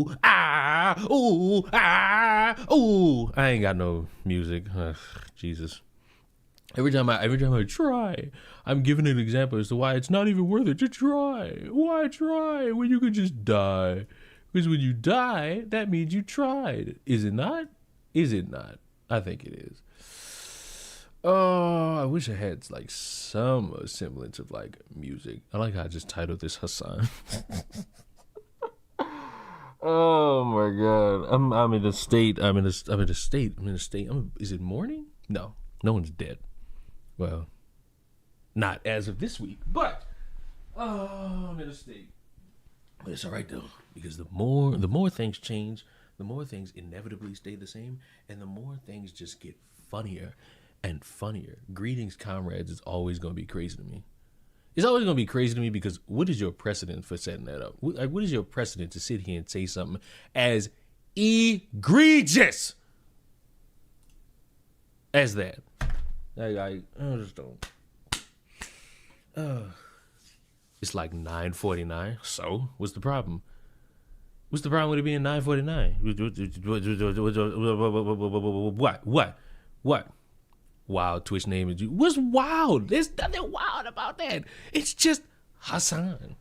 ooh, ah, ooh, ah, ooh. I ain't got no music. Ugh, Jesus. Every time I try, I'm giving an example as to why it's not even worth it to try. Why try when you could just die? Because when you die, that means you tried. Is it not? Is it not? I think it is. Oh, I wish I had like some semblance of like music. I like how I just titled this Hasan. Oh my God, I'm in a state. Is it morning? No one's dead. Well, not as of this week, but I'm in a state. But it's all right though, because the more things change, the more things inevitably stay the same, and the more things just get funnier and funnier. Greetings, comrades, is always going to be crazy to me. It's always going to be crazy to me because what is your precedent for setting that up? What is your precedent to sit here and say something as egregious as that? I just don't. It's like 9:49. So what's the problem? What's the problem with it being 9:49? What? Wild Twitch name is you. What's wild? There's nothing wild about that. It's just Hasan.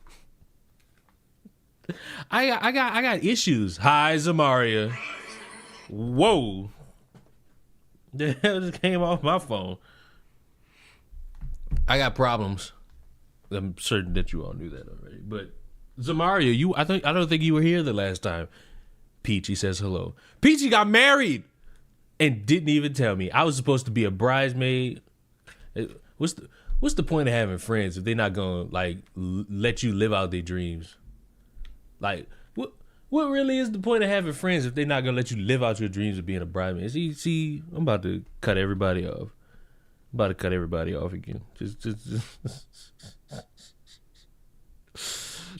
I got issues. Hi, Zamaria. Whoa. The hell just came off my phone. I got problems. I'm certain that you all knew that already. But Zamaria, I don't think you were here the last time. Peachy says hello. Peachy got married and didn't even tell me. I was supposed to be a bridesmaid. What's the point of having friends if they're not gonna like let you live out their dreams? Like what really is the point of having friends if they're not gonna let you live out your dreams of being a bridesmaid? See, I'm about to cut everybody off. Again.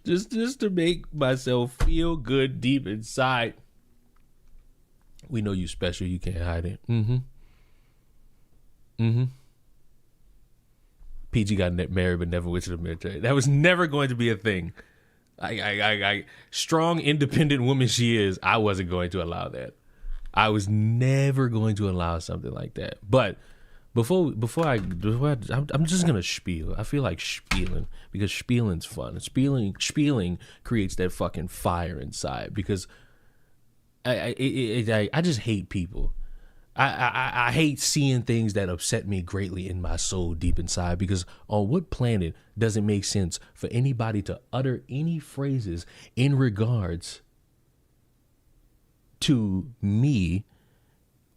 Just to make myself feel good deep inside. We know you special. You can't hide it. PG got married but never went to the military. That was never going to be a thing. I strong, independent woman she is, I wasn't going to allow that. I was never going to allow something like that. But before I'm just gonna spiel. I feel like spieling because spieling's fun. Spieling creates that fucking fire inside because I just hate people. I hate seeing things that upset me greatly in my soul deep inside because on what planet does it make sense for anybody to utter any phrases in regards to me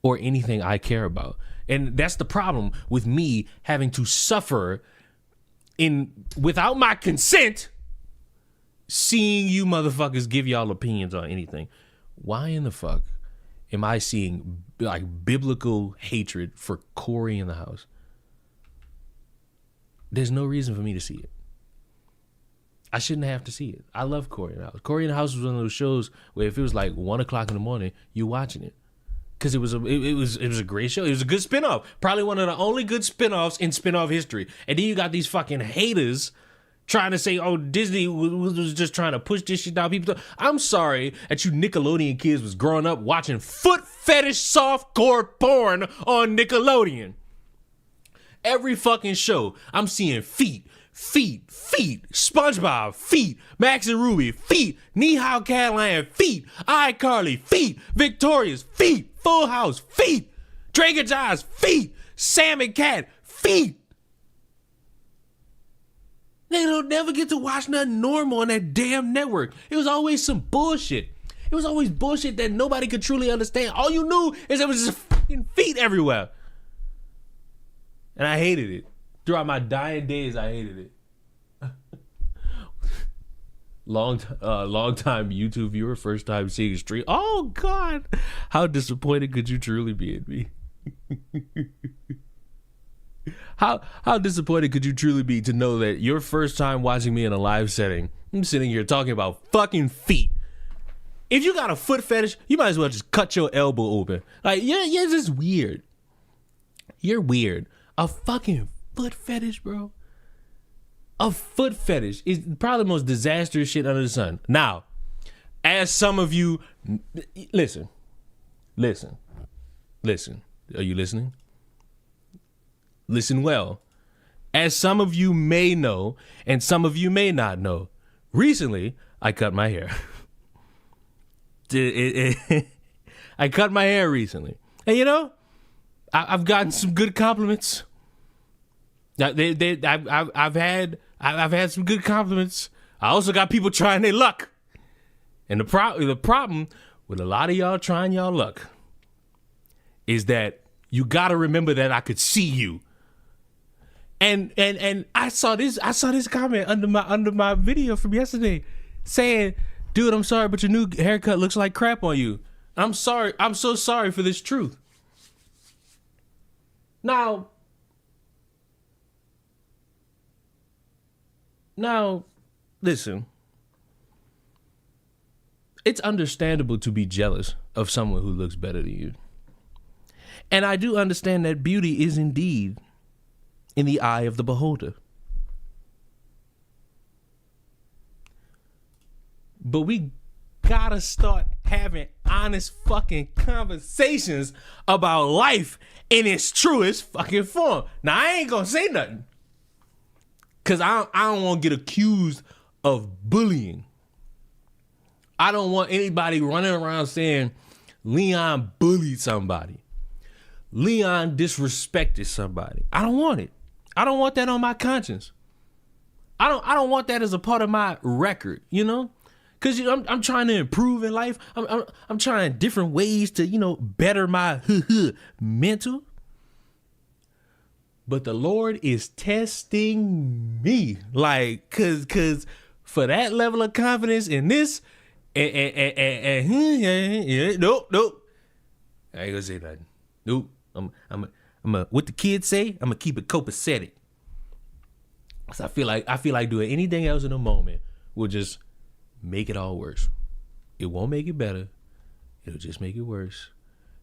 or anything I care about? And that's the problem with me having to suffer without my consent seeing you motherfuckers give y'all opinions on anything. Why in the fuck am I seeing like biblical hatred for Corey in the house? There's no reason for me to see it. I shouldn't have to see it. I love Corey in the house. Corey in the house was one of those shows where if it was like 1 o'clock in the morning, you're watching it. Because it was a great show. It was a good spinoff. Probably one of the only good spinoffs in spinoff history. And then you got these fucking haters trying to say, oh, Disney was just trying to push this shit down people. I'm sorry that you Nickelodeon kids was growing up watching foot fetish softcore porn on Nickelodeon. Every fucking show, I'm seeing feet. SpongeBob, feet. Max and Ruby, feet. Knee-How Caroline, feet. iCarly, feet. Victoria's, feet. Full House, feet. Drake and Josh, feet. Sam and Cat, feet. They don't never get to watch nothing normal on that damn network. It was always some bullshit. It was always bullshit that nobody could truly understand. All you knew is there was just fucking feet everywhere. And I hated it. Throughout my dying days, I hated it. Long time YouTube viewer, first time seeing a stream. Oh God, how disappointed could you truly be in me? How disappointed could you truly be to know that your first time watching me in a live setting, I'm sitting here talking about fucking feet. If you got a foot fetish, you might as well just cut your elbow open. Like, you're just weird. You're weird. A fucking foot fetish, bro. A foot fetish is probably the most disastrous shit under the sun. Now, As some of you, listen. Are you listening? Listen well. As some of you may know, and some of you may not know, recently I cut my hair. I cut my hair recently, and you know, I've gotten some good compliments. I've had some good compliments. I also got people trying their luck, and the problem with a lot of y'all trying y'all luck is that you got to remember that I could see you. And I saw this comment under my video from yesterday saying, "Dude, I'm sorry, but your new haircut looks like crap on you." I'm sorry. I'm so sorry for this truth. Now, listen. It's understandable to be jealous of someone who looks better than you. And I do understand that beauty is indeed in the eye of the beholder. But we gotta start having honest fucking conversations about life in its truest fucking form. Now, I ain't gonna say nothing, because I don't want to get accused of bullying. I don't want anybody running around saying Leon bullied somebody. Leon disrespected somebody. I don't want it. I don't want that on my conscience. I don't want that as a part of my record, you know? Because I'm trying to improve in life. I'm trying different ways to, you know, better my mental. But the Lord is testing me. Like, cause for that level of confidence in this, nope. I ain't gonna say nothing. Nope. I'm what the kids say, I'm gonna keep it copacetic. So I feel like doing anything else in the moment will just make it all worse. It won't make it better. It'll just make it worse.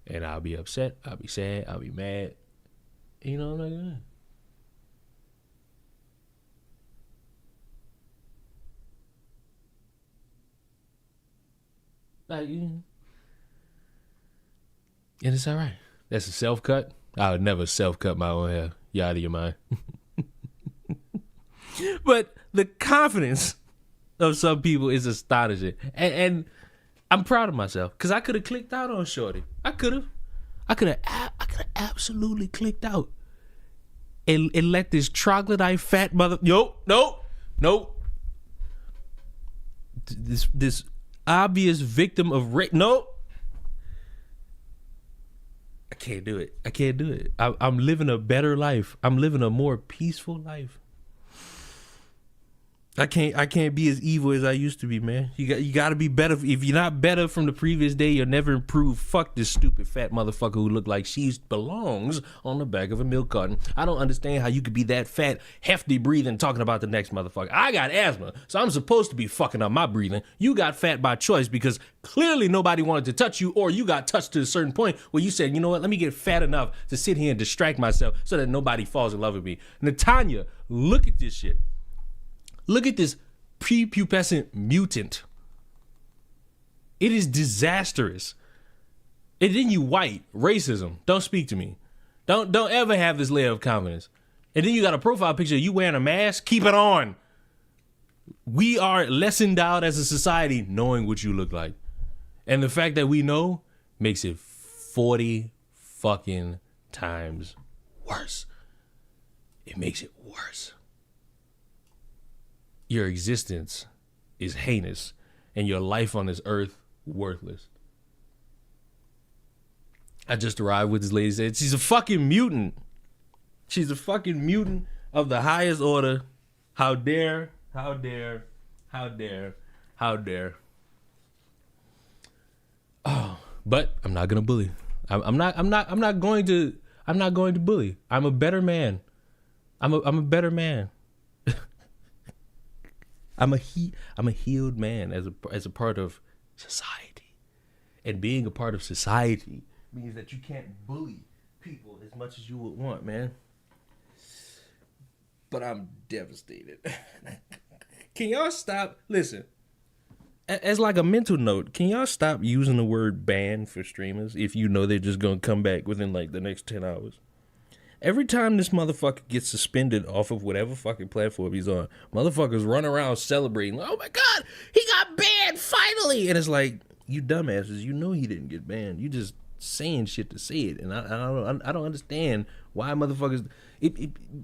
And I'll be upset, I'll be sad, I'll be mad. You know, I'm not gonna. Like, and it's all right. That's a self-cut. I would never self-cut my own hair. You out of your mind. But the confidence of some people is astonishing. And I'm proud of myself, because I could have clicked out on Shorty. I could have absolutely clicked out. And let this troglodyte fat mother... Nope. This obvious victim of rape... Nope. I can't do it. I'm living a better life. I'm living a more peaceful life. I can't be as evil as I used to be, man. You got to be better. If you're not better from the previous day, you'll never improve. Fuck this stupid fat motherfucker who look like she belongs on the back of a milk carton. I don't understand how you could be that fat, hefty breathing, talking about the next motherfucker. I got asthma, so I'm supposed to be fucking up my breathing. You got fat by choice because clearly nobody wanted to touch you, or you got touched to a certain point where you said, you know what, let me get fat enough to sit here and distract myself so that nobody falls in love with me. Natanya, look at this shit. Look at this prepubescent mutant. It is disastrous. And then you white, racism. Don't speak to me. Don't ever have this layer of confidence. And then you got a profile picture of you wearing a mask. Keep it on. We are less endowed as a society knowing what you look like. And the fact that we know makes it 40 fucking times worse. It makes it worse. Your existence is heinous and your life on this earth worthless. I just arrived with this lady said she's a fucking mutant. She's a fucking mutant of the highest order. How dare. Oh, but I'm not gonna bully. I'm not going to bully. I'm a better man. I'm a better man. I'm a healed man as a part of society. And being a part of society means that you can't bully people as much as you would want, man. But I'm devastated. Can y'all stop? Listen, as like a mental note, can y'all stop using the word ban for streamers if you know they're just gonna come back within like the next 10 hours? Every time this motherfucker gets suspended off of whatever fucking platform he's on, motherfuckers run around celebrating. Oh my God, he got banned finally! And it's like, you dumbasses, you know he didn't get banned. You just saying shit to say it, and I don't understand why motherfuckers.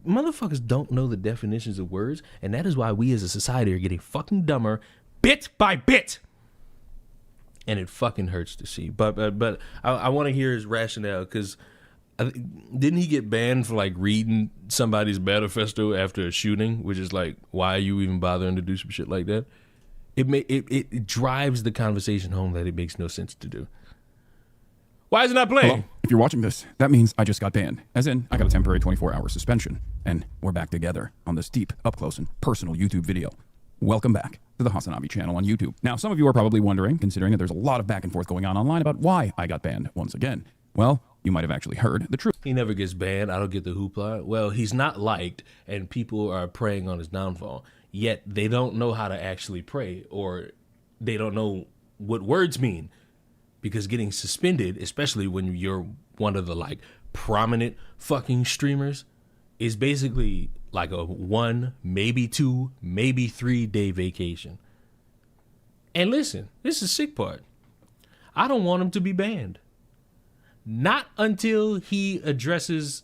Motherfuckers don't know the definitions of words, and that is why we as a society are getting fucking dumber, bit by bit. And it fucking hurts to see. But I want to hear his rationale, because didn't he get banned for like reading somebody's manifesto after a shooting, which is like, why are you even bothering to do some shit like that? It drives the conversation home that it makes no sense to do. Why is it not playing? Hello. If you're watching this, that means I just got banned. As in, I got a temporary 24-hour suspension. And we're back together on this deep, up-close, and personal YouTube video. Welcome back to the Hasan channel on YouTube. Now, some of you are probably wondering, considering that there's a lot of back and forth going on online about why I got banned once again. Well, you might have actually heard the truth. He never gets banned. I don't get the hoopla. Well, he's not liked, and people are preying on his downfall. Yet they don't know how to actually pray, or they don't know what words mean. Because getting suspended, especially when you're one of the like prominent fucking streamers, is basically like a 1, maybe 2, maybe 3 day vacation. And listen, this is the sick part. I don't want him to be banned. Not until he addresses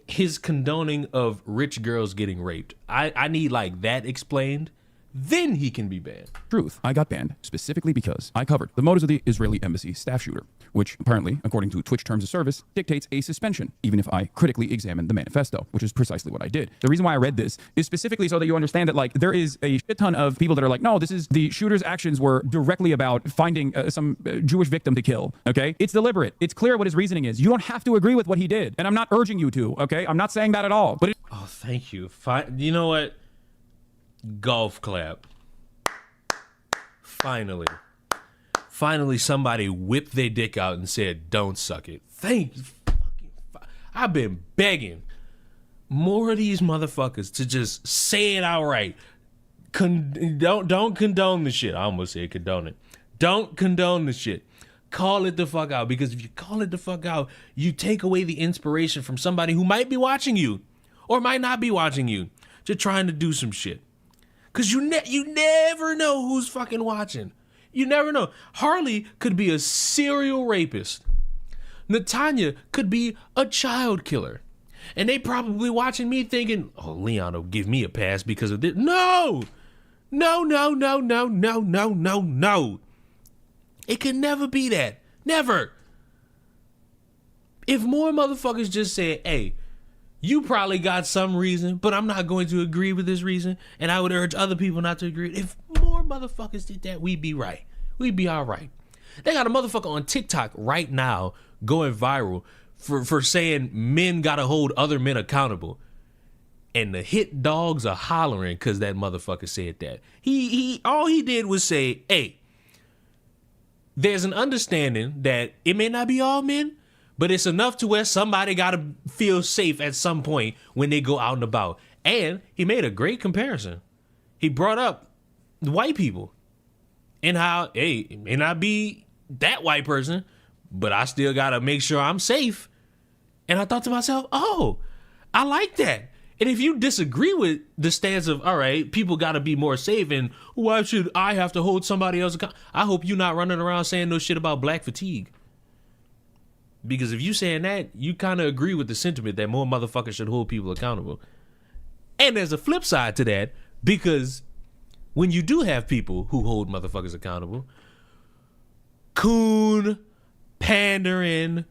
his condoning of rich girls getting raped. I need like that explained. Then he can be banned. Truth, I got banned specifically because I covered the motives of the Israeli embassy staff shooter, which apparently, according to Twitch terms of service, dictates a suspension, even if I critically examined the manifesto, which is precisely what I did. The reason why I read this is specifically so that you understand that like there is a shit ton of people that are like, no, this is the shooter's actions were directly about finding some Jewish victim to kill. Okay, it's deliberate. It's clear what his reasoning is. You don't have to agree with what he did, and I'm not urging you to. Okay, I'm not saying that at all. But oh, thank you. You know what? Golf clap. Finally somebody whipped their dick out and said, don't suck it. Thank you. I've been begging more of these motherfuckers to just say it outright. Don't condone the shit. I almost said condone it. Don't condone the shit. Call it the fuck out, because if you call it the fuck out, you take away the inspiration from somebody who might be watching you or might not be watching you to trying to do some shit. Because you never know who's fucking watching. You never know. Harley could be a serial rapist. Natanya could be a child killer. And they probably watching me thinking, oh, Leon will give me a pass because of this. No! No. It can never be that. Never. If more motherfuckers just said, hey, you probably got some reason, but I'm not going to agree with this reason, and I would urge other people not to agree. If more motherfuckers did that, we'd be right. We'd be all right. They got a motherfucker on TikTok right now going viral for saying men gotta hold other men accountable. And the hit dogs are hollering because that motherfucker said that. He all he did was say, hey, there's an understanding that it may not be all men, but it's enough to where somebody got to feel safe at some point when they go out and about. And he made a great comparison. He brought up the white people and how, hey, it may not be that white person, but I still got to make sure I'm safe. And I thought to myself, oh, I like that. And if you disagree with the stance of, all right, people got to be more safe and why should I have to hold somebody else accountable? I hope you're not running around saying no shit about black fatigue. Because if you saying that, you kind of agree with the sentiment that more motherfuckers should hold people accountable. And there's a flip side to that, because when you do have people who hold motherfuckers accountable, coon, pandering,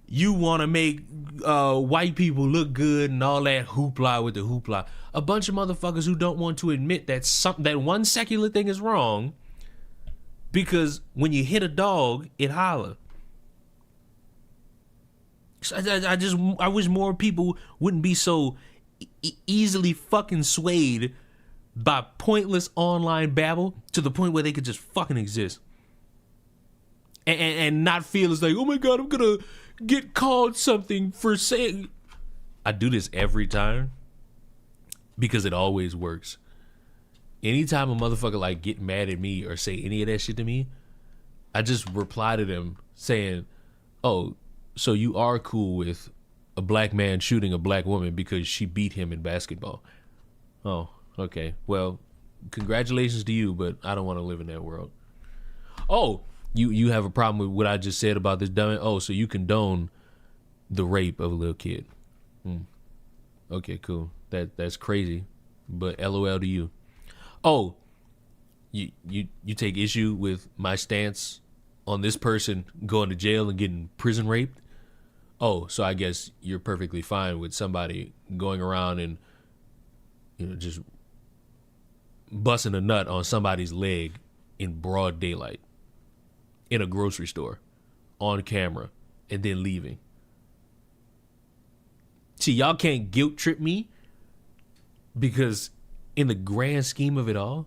you want to make white people look good and all that hoopla with the hoopla. A bunch of motherfuckers who don't want to admit that that one secular thing is wrong, because when you hit a dog, it holler. I wish more people wouldn't be so easily fucking swayed by pointless online babble to the point where they could just fucking exist. And not feel as like, oh my God, I'm gonna get called something for saying. I do this every time because it always works. anytime a motherfucker like get mad at me or say any of that shit to me, I just reply to them saying, "Oh, so you are cool with a black man shooting a black woman because she beat him in basketball? Oh, okay. Well, congratulations to you, but I don't want to live in that world. Oh, you have a problem with what I just said about this dummy? Oh, so you condone the rape of a little kid? Okay, cool. That's crazy, but LOL to you. Oh, you take issue with my stance on this person going to jail and getting prison raped? Oh, so I guess you're perfectly fine with somebody going around and, you know, just busting a nut on somebody's leg in broad daylight in a grocery store on camera and then leaving. See, y'all can't guilt trip me because in the grand scheme of it all,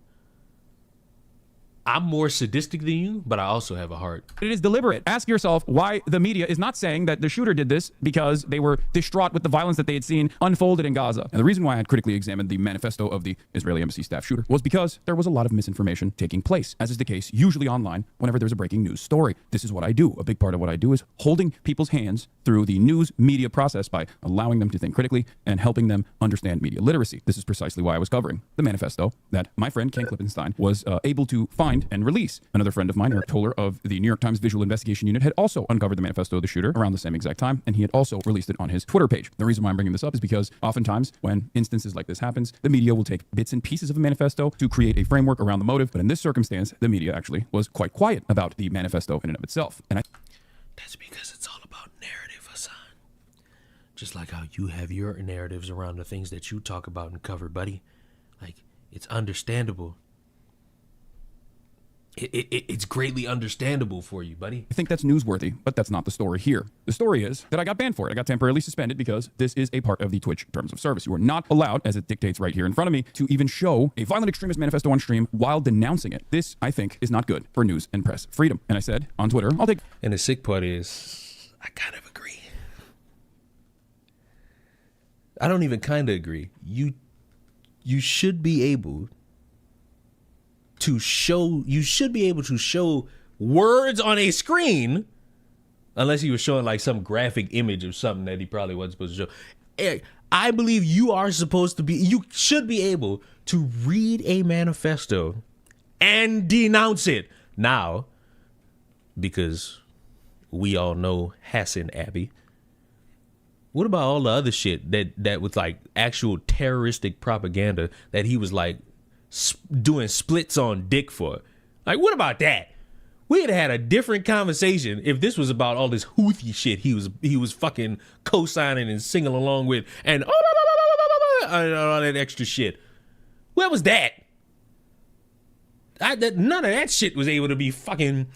I'm more sadistic than you, but I also have a heart. It is deliberate. Ask yourself why the media is not saying that the shooter did this because they were distraught with the violence that they had seen unfolded in Gaza. And the reason why I had critically examined the manifesto of the Israeli embassy staff shooter was because there was a lot of misinformation taking place, as is the case usually online whenever there's a breaking news story. This is what I do. A big part of what I do is holding people's hands through the news media process by allowing them to think critically and helping them understand media literacy. This is precisely why I was covering the manifesto that my friend Ken Klippenstein was able to find and release. Another friend of mine, Eric Toller of the New York Times Visual Investigation Unit, had also uncovered the manifesto of the shooter around the same exact time, and he had also released it on his Twitter page. The reason why I'm bringing this up is because oftentimes when instances like this happens, the media will take bits and pieces of a manifesto to create a framework around the motive, but in this circumstance, the media actually was quite quiet about the manifesto in and of itself. And that's because it's all about narrative, Hasan. Just like how you have your narratives around the things that you talk about and cover, buddy. Like, it's understandable. It's greatly understandable for you, buddy. I think that's newsworthy, but that's not the story here. The story is that I got banned for it. I got temporarily suspended because this is a part of the Twitch terms of service. You are not allowed, as it dictates right here in front of me, to even show a violent extremist manifesto on stream while denouncing it. This, I think, is not good for news and press freedom. And I said on Twitter, I'll take... And the sick part is, I kind of agree. I don't even kind of agree. You should be able to show, words on a screen, unless he was showing like some graphic image of something that he probably wasn't supposed to show. Eric, I believe you should be able to read a manifesto and denounce it. Now, because we all know Hasan Abbey, what about all the other shit that was like actual terroristic propaganda that he was like doing splits on dick for? Like, what about that? We had had a different conversation if this was about all this Houthi shit he was fucking co-signing and singing along with and all that extra shit. Where was that? None of that shit was able to be fucking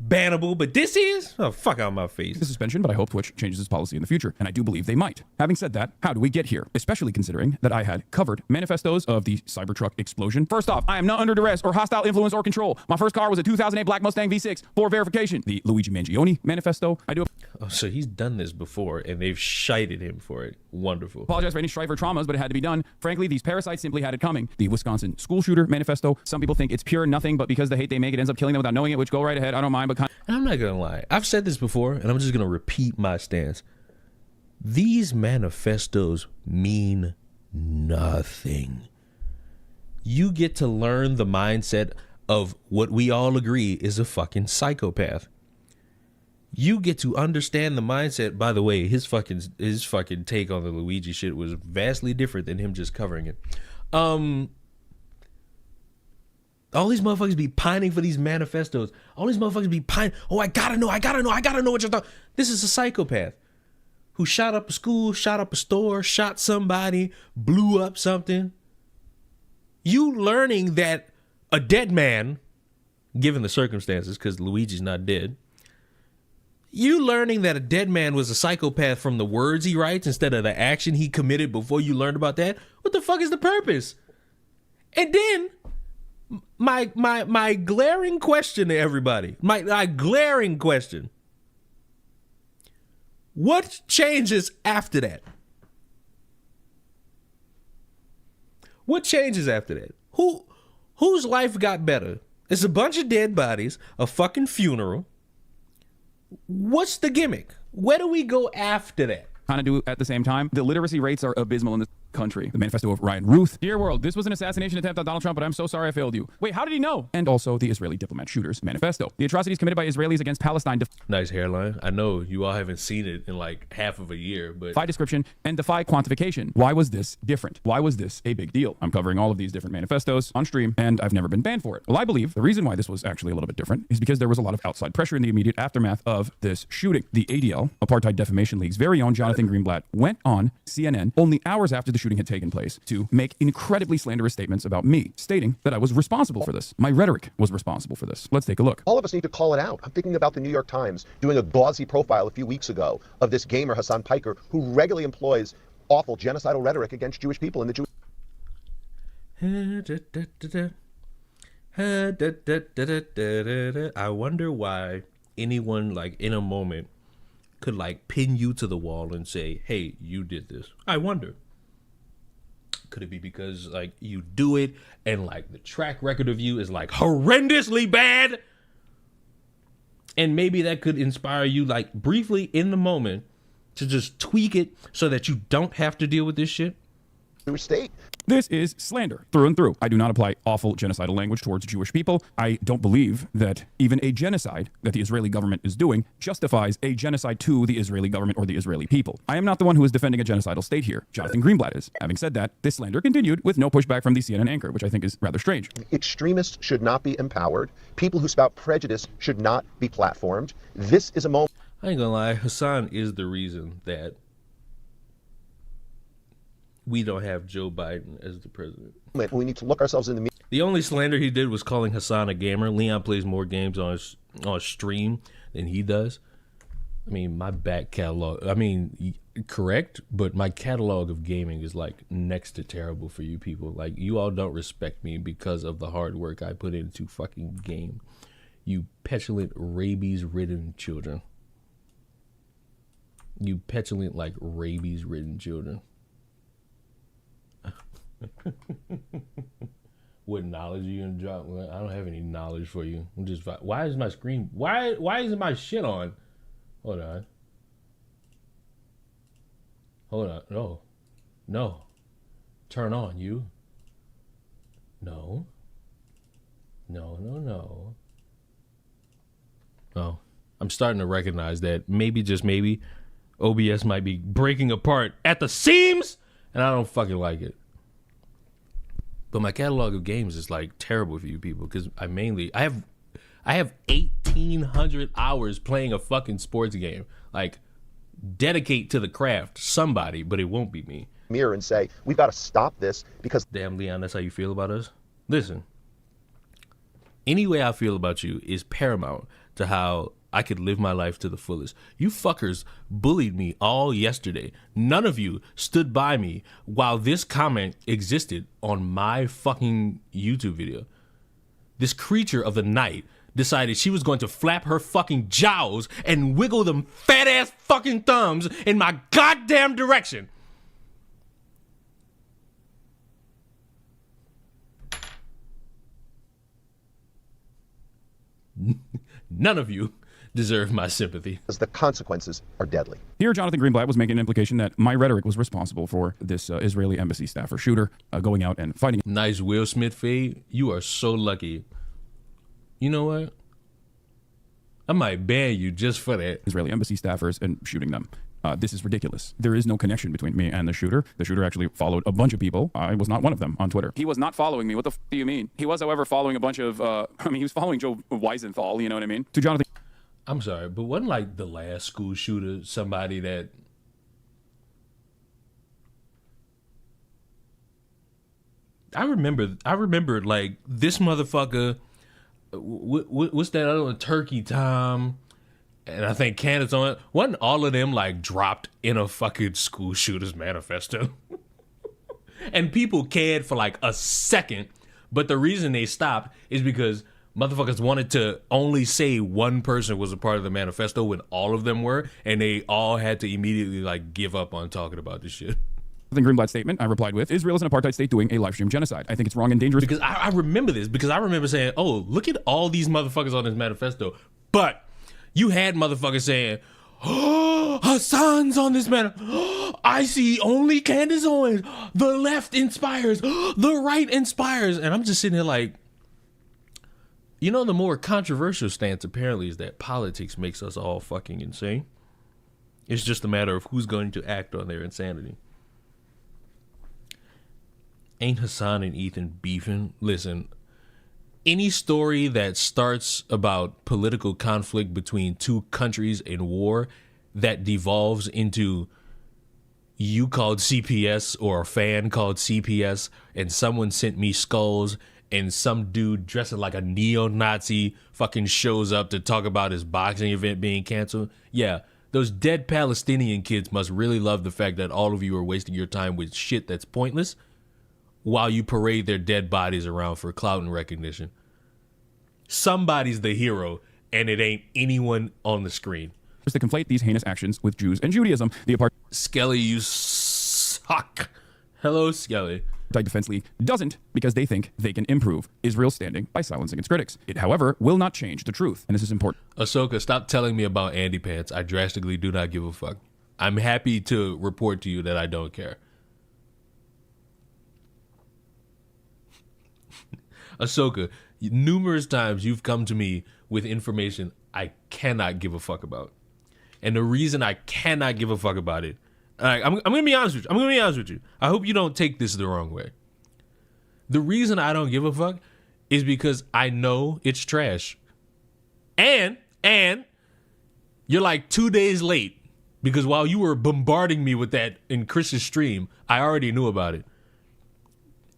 bannable, but this is? Oh, fuck out my face. The suspension, but I hope Twitch changes its policy in the future, and I do believe they might. Having said that, how do we get here? Especially considering that I had covered manifestos of the Cybertruck explosion. First off, I am not under duress or hostile influence or control. My first car was a 2008 Black Mustang V6 for verification. The Luigi Mangione manifesto, I do... Oh, so he's done this before, and they've shited him for it. Wonderful. Apologize for any strife or traumas, but it had to be done. Frankly, these parasites simply had it coming. The Wisconsin school shooter manifesto. Some people think it's pure nothing, but because the hate they make, it ends up killing them without knowing it, which go right ahead. I don't mind, but... And I'm not gonna lie. I've said this before, and I'm just gonna repeat my stance. These manifestos mean nothing. You get to learn the mindset of what we all agree is a fucking psychopath. You get to understand the mindset. By the way, his fucking take on the Luigi shit was vastly different than him just covering it. All these motherfuckers be pining for these manifestos. All these motherfuckers be pining. Oh, I gotta know what you're talking. This is a psychopath who shot up a school, shot up a store, shot somebody, blew up something. You learning that a dead man, given the circumstances, because Luigi's not dead, you learning that a dead man was a psychopath from the words he writes instead of the action he committed before you learned about that. What the fuck is the purpose? And then my glaring question to everybody, my glaring question: what changes after that? What changes after that? Whose life got better? It's a bunch of dead bodies, a fucking funeral. What's the gimmick? Where do we go after that? Kind of do at the same time. The literacy rates are abysmal in this country. The manifesto of Ryan Ruth. Dear world, this was an assassination attempt on Donald Trump, but I'm so sorry I failed you. Wait, how did he know? And also the Israeli diplomat shooters manifesto. The atrocities committed by Israelis against Palestine Nice hairline. I know you all haven't seen it in like half of a year, but defy description and defy quantification. Why was this different? Why was this a big deal? I'm covering all of these different manifestos on stream, and I've never been banned for it. Well, I believe the reason why this was actually a little bit different is because there was a lot of outside pressure in the immediate aftermath of this shooting. The ADL, Apartheid Defamation League's very own Jonathan Greenblatt, went on CNN only hours after the shooting had taken place to make incredibly slanderous statements about me, stating that I was responsible for this. My rhetoric was responsible for this. Let's take a look. All of us need to call it out. I'm thinking about the New York Times doing a gauzy profile a few weeks ago of this gamer, Hasan, who regularly employs awful genocidal rhetoric against Jewish people in the Jewish... I wonder why anyone like in a moment could like pin you to the wall and say, hey, you did this. I wonder. Could it be because like you do it and like the track record of you is like horrendously bad? And maybe that could inspire you like briefly in the moment to just tweak it so that you don't have to deal with this shit. Jewish state. This is slander through and through. I do not apply awful genocidal language towards Jewish people. I don't believe that even a genocide that the Israeli government is doing justifies a genocide to the Israeli government or the Israeli people. I am not the one who is defending a genocidal state here. Jonathan Greenblatt is. Having said that, this slander continued with no pushback from the CNN anchor, which I think is rather strange. Extremists should not be empowered. People who spout prejudice should not be platformed. This is a moment... I ain't gonna lie, Hasan is the reason that we don't have Joe Biden as the president. We need to look ourselves in the mirror. The only slander he did was calling Hasan a gamer. Leon plays more games on stream than he does. I mean, my back catalog, I mean, correct, but my catalog of gaming is like next to terrible for you people. Like, you all don't respect me because of the hard work I put into fucking game. You petulant, rabies-ridden children. You petulant, like, rabies-ridden children. What knowledge are you gonna drop? I don't have any knowledge for you. I'm just. Why is my screen? Why isn't my shit on? Hold on. Hold on. No. Turn on you. No. Oh, I'm starting to recognize that maybe, just maybe, OBS might be breaking apart at the seams, and I don't fucking like it. But my catalog of games is like terrible for you people because I have 1,800 hours playing a fucking sports game. Like, dedicate to the craft, somebody, but it won't be me. Mirror and say, we've got to stop this because... Damn, Leon, that's how you feel about us? Listen, any way I feel about you is paramount to how I could live my life to the fullest. You fuckers bullied me all yesterday. None of you stood by me while this comment existed on my fucking YouTube video. This creature of the night decided she was going to flap her fucking jowls and wiggle them fat ass fucking thumbs in my goddamn direction. None of you deserve my sympathy. Because the consequences are deadly. Here, Jonathan Greenblatt was making an implication that my rhetoric was responsible for this Israeli embassy staffer shooter going out and fighting. Nice Will Smith fade. You are so lucky. You know what? I might ban you just for that. Israeli embassy staffers and shooting them. This is ridiculous. There is no connection between me and the shooter. The shooter actually followed a bunch of people. I was not one of them on Twitter. He was not following me. What the f do you mean? He was, however, following a bunch of, he was following Joe Weisenthal, you know what I mean? To Jonathan. I'm sorry, but wasn't like the last school shooter somebody that... I remember like this motherfucker, what's that other one? Turkey Tom, and I think Candace on it. Wasn't all of them like dropped in a fucking school shooter's manifesto? And people cared for like a second, but the reason they stopped is because motherfuckers wanted to only say one person was a part of the manifesto when all of them were, and they all had to immediately like give up on talking about this shit. Greenblatt's statement, I replied with, Israel is an apartheid state doing a live stream genocide. I think it's wrong and dangerous. Because I remember this, because I remember saying, oh, look at all these motherfuckers on this manifesto. But you had motherfuckers saying, oh, Hasan's on this man. I see only Candace Owens. The left inspires. The right inspires. And I'm just sitting here like, you know, the more controversial stance apparently is that politics makes us all fucking insane. It's just a matter of who's going to act on their insanity. Ain't Hasan and Ethan beefing? Listen, any story that starts about political conflict between two countries in war that devolves into you called CPS or a fan called CPS and someone sent me skulls and some dude dressing like a neo-Nazi fucking shows up to talk about his boxing event being canceled. Yeah, those dead Palestinian kids must really love the fact that all of you are wasting your time with shit that's pointless while you parade their dead bodies around for clout and recognition. Somebody's the hero, and it ain't anyone on the screen. To conflate these heinous actions with Jews and Judaism, the Skelly, you suck. Hello, Skelly. Apartheid Defense League doesn't, because they think they can improve Israel's standing by silencing its critics. It, however, will not change the truth, and this is important. Ahsoka, stop telling me about Andy Pants. I drastically do not give a fuck. I'm happy to report to you that I don't care. Ahsoka, numerous times you've come to me with information I cannot give a fuck about. And the reason I cannot give a fuck about it, I'm going to be honest with you. I'm going to be honest with you. I hope you don't take this the wrong way. The reason I don't give a fuck is because I know it's trash. And you're like 2 days late because while you were bombarding me with that in Chris's stream, I already knew about it.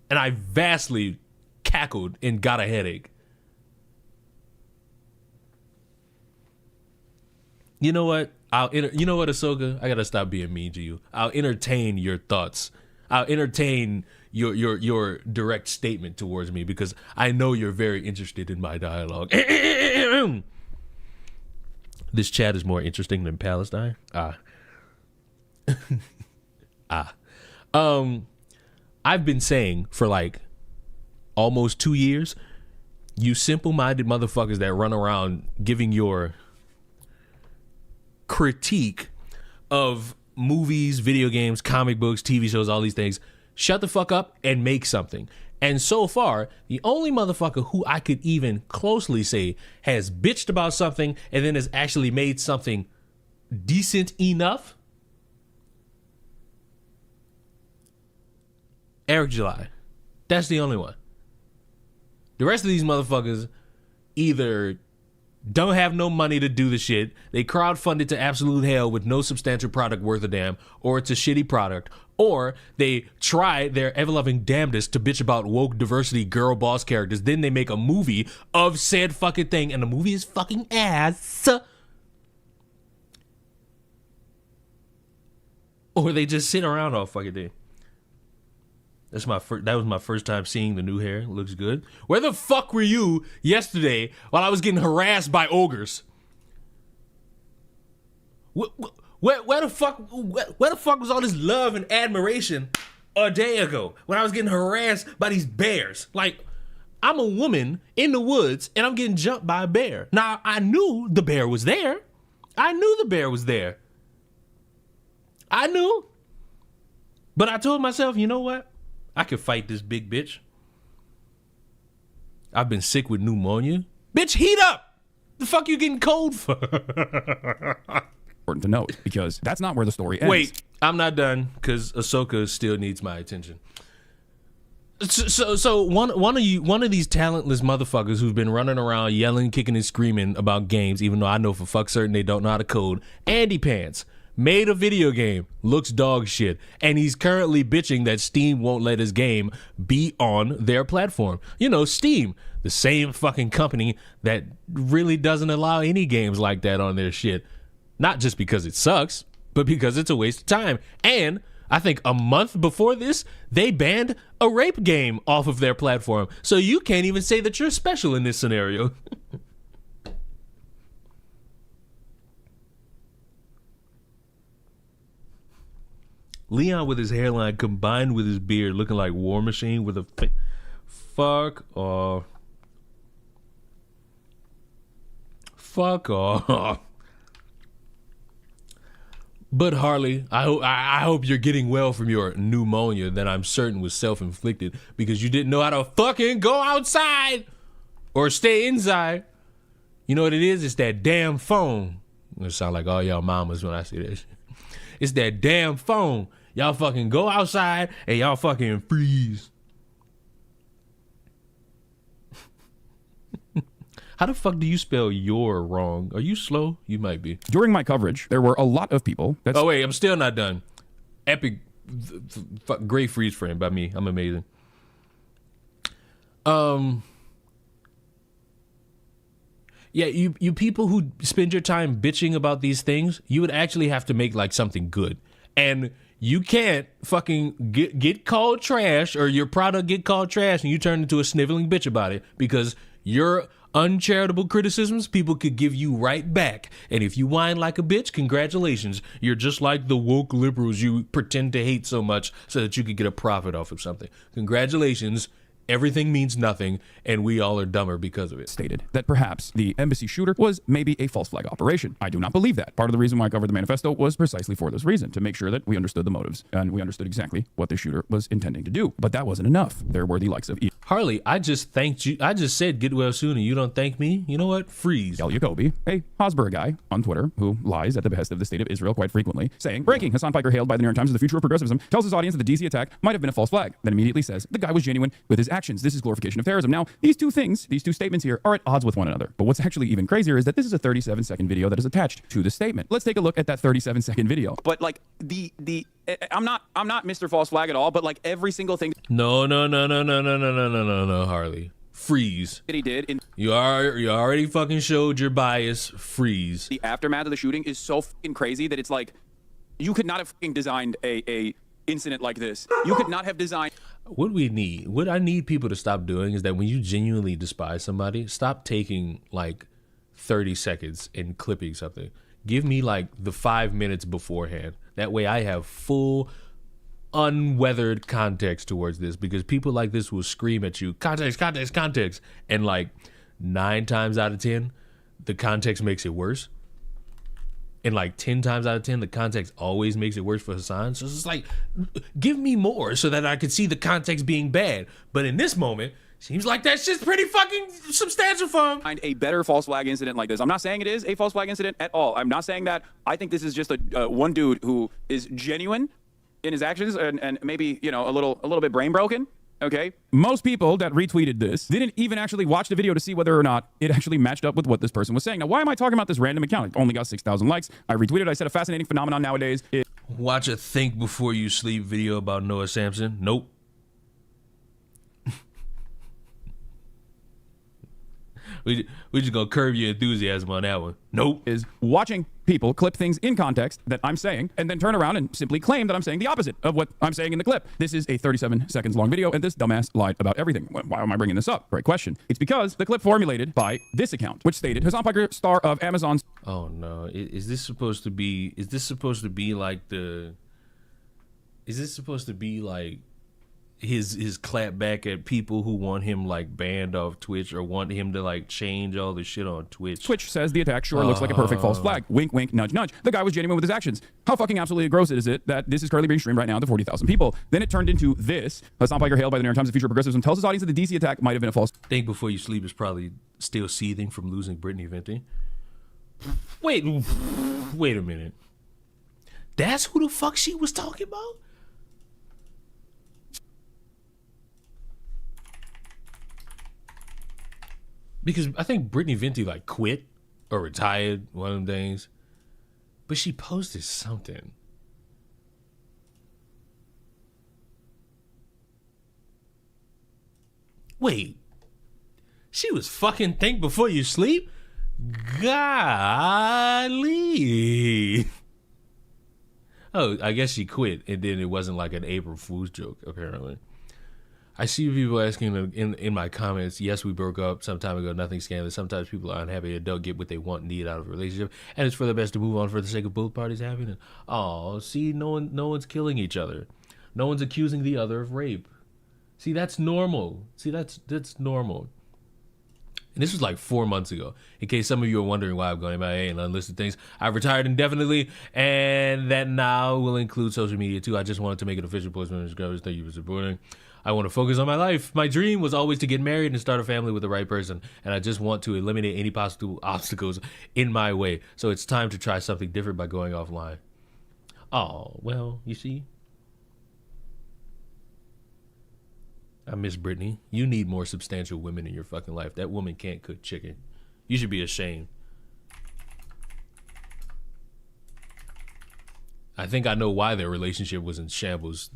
And I vastly cackled and got a headache. You know what? You know what, Ahsoka? I gotta stop being mean to you. I'll entertain your thoughts. I'll entertain your direct statement towards me because I know you're very interested in my dialogue. This chat is more interesting than Palestine. I've been saying for like almost 2 years, you simple-minded motherfuckers that run around giving your critique of movies, video games, comic books, TV shows, all these things, shut the fuck up and make something. And so far, the only motherfucker who I could even closely say has bitched about something and then has actually made something decent enough, Eric July. That's the only one. The rest of these motherfuckers either don't have no money to do the shit, they crowdfunded to absolute hell with no substantial product worth a damn, or it's a shitty product, or they try their ever-loving damnedest to bitch about woke diversity girl boss characters, then they make a movie of said fucking thing, and the movie is fucking ass. Or they just sit around all fucking day. That was my first time seeing the new hair. It looks good. Where the fuck were you yesterday while I was getting harassed by ogres? Where the fuck was all this love and admiration a day ago when I was getting harassed by these bears? Like, I'm a woman in the woods and I'm getting jumped by a bear. Now, I knew the bear was there. I knew. But I told myself, you know what? I could fight this big bitch. I've been sick with pneumonia. Bitch, heat up! The fuck you getting cold for? Important to note, because that's not where the story ends. Wait, I'm not done, because Ahsoka still needs my attention. So one of these talentless motherfuckers who's been running around yelling, kicking, and screaming about games, even though I know for fuck certain they don't know how to code, Andy Pants, made a video game, looks dog shit, and he's currently bitching that Steam won't let his game be on their platform. You know, Steam, the same fucking company that really doesn't allow any games like that on their shit. Not just because it sucks, but because it's a waste of time. And I think a month before this, they banned a rape game off of their platform. So you can't even say that you're special in this scenario. Leon with his hairline combined with his beard, looking like War Machine with a fuck off. Fuck off. But Harley, I hope you're getting well from your pneumonia that I'm certain was self-inflicted because you didn't know how to fucking go outside or stay inside. You know what it is? It's that damn phone. It sound like all y'all mamas when I say that shit. It's that damn phone. Y'all fucking go outside and y'all fucking freeze. How the fuck do you spell your wrong? Are you slow? You might be. During my coverage, there were a lot of people that... Oh, wait, I'm still not done. Epic, great freeze frame by me. I'm amazing. Yeah, you people who spend your time bitching about these things, you would actually have to make like something good. And you can't fucking get called trash or your product get called trash and you turn into a sniveling bitch about it because your uncharitable criticisms people could give you right back. And if you whine like a bitch, congratulations. You're just like the woke liberals you pretend to hate so much so that you could get a profit off of something. Congratulations. Everything means nothing, and we all are dumber because of it. Stated that perhaps the embassy shooter was maybe a false flag operation. I do not believe that. Part of the reason why I covered the manifesto was precisely for this reason, to make sure that we understood the motives and we understood exactly what the shooter was intending to do. But that wasn't enough. There were the likes of Harley, I just thanked you. I just said get well soon, and you don't thank me? You know what? Freeze. El Jacoby, a Hosborough guy on Twitter who lies at the behest of the state of Israel quite frequently, saying, breaking, Hasan Piker, hailed by the New York Times as the future of progressivism, tells his audience that the DC attack might have been a false flag, then immediately says the guy was genuine with his actions. This is glorification of terrorism. Now, these two statements here are at odds with one another. But what's actually even crazier is that this is a 37-second video that is attached to the statement. Let's take a look at that 37-second video. But like I'm not Mr. False Flag at all, but like every single thing. No, Harley. Freeze. That he did in you already fucking showed your bias. Freeze. the aftermath of the shooting is so fucking crazy that it's like you could not have fucking designed a incident like this. You could not have designed. What I need people to stop doing is that when you genuinely despise somebody, stop taking like 30 seconds and clipping something. Give me like the 5 minutes beforehand. That way I have full unweathered context towards this, because people like this will scream at you, context, and like 9 times out of 10, the context makes it worse. And like 10 times out of 10, the context always makes it worse for Hasan. So it's just like, give me more so that I could see the context being bad. But in this moment, seems like that's just pretty fucking substantial for him. Find a better false flag incident like this. I'm not saying it is a false flag incident at all. I'm not saying that. I think this is just a one dude who is genuine in his actions and maybe, you know, a little bit brain broken. Okay. Most people that retweeted this didn't even actually watch the video to see whether or not it actually matched up with what this person was saying. Now, why am I talking about this random account? It only got 6,000 likes. I retweeted. I said a fascinating phenomenon nowadays is watch a think before you sleep video about Noah Samson. Nope. We just gonna curb your enthusiasm on that one. Nope. Is watching people clip things in context that I'm saying and then turn around and simply claim that I'm saying the opposite of what I'm saying in the clip. This is a 37 seconds long video and this dumbass lied about everything. Why am I bringing this up? Great question. It's because the clip formulated by this account, which stated Hasan Piker, star of Amazon's. Oh no. Is this supposed to be like his clap back at people who want him like banned off Twitch or want him to like change all the shit on Twitch? Twitch says the attack sure looks like a perfect false flag. Wink, wink, nudge, nudge. The guy was genuine with his actions. How fucking absolutely gross is it that this is currently being streamed right now to 40,000 people? Then it turned into this. Hasan Piker, hailed by the New York Times, the future of progressivism, tells his audience that the DC attack might have been a false. Think before you sleep is probably still seething from losing Brittany Venti. Wait a minute. That's who the fuck she was talking about? Because I think Brittany Venti like quit or retired, one of them things. But she posted something. Wait. She was fucking think before you sleep? Golly. Oh, I guess she quit and then it wasn't like an April Fool's joke, apparently. I see people asking in my comments, yes, we broke up some time ago, nothing scandalous. Sometimes people are unhappy and don't get what they want and need out of a relationship, and it's for the best to move on for the sake of both parties having it. Oh, see, no one's killing each other. No one's accusing the other of rape. See, that's normal. See, that's normal. And this was like 4 months ago. In case some of you are wondering why I'm going MIA and unlisted things, I've retired indefinitely, and that now will include social media too. I just wanted to make an official postman. Thank you for supporting. I want to focus on my life. My dream was always to get married and start a family with the right person, and I just want to eliminate any possible obstacles in my way. So it's time to try something different by going offline. Oh, well, you see? I miss Brittany. You need more substantial women in your fucking life. That woman can't cook chicken. You should be ashamed. I think I know why their relationship was in shambles.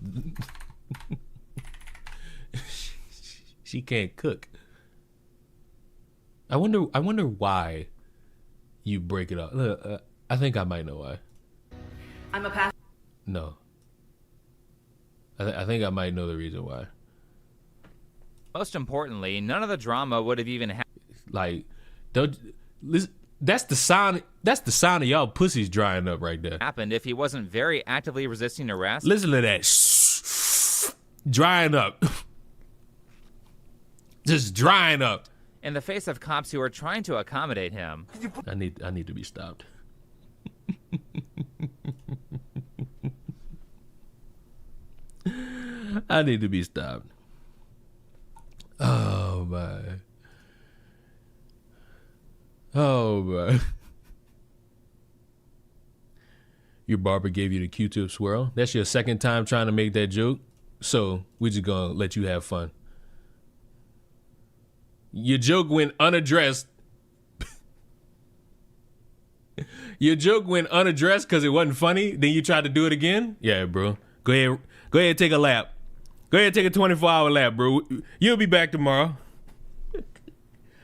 She can't cook. I wonder why you break it up. I think I might know why. I'm a pass. No. I think I might know the reason why. Most importantly, none of the drama would have even happened. Like, don't listen. That's the sound of y'all pussies drying up right there. Happened if he wasn't very actively resisting arrest. Listen to that. Drying up. Just drying up. In the face of cops who are trying to accommodate him. I need to be stopped. I need to be stopped. Oh my. Oh my. Your barber gave you the Q-tip swirl. That's your second time trying to make that joke. So we just gonna let you have fun. Your joke went unaddressed. Your joke went unaddressed because it wasn't funny. Then you tried to do it again. Yeah, bro. Go ahead and take a lap. Go ahead and take a 24-hour lap, bro. You'll be back tomorrow.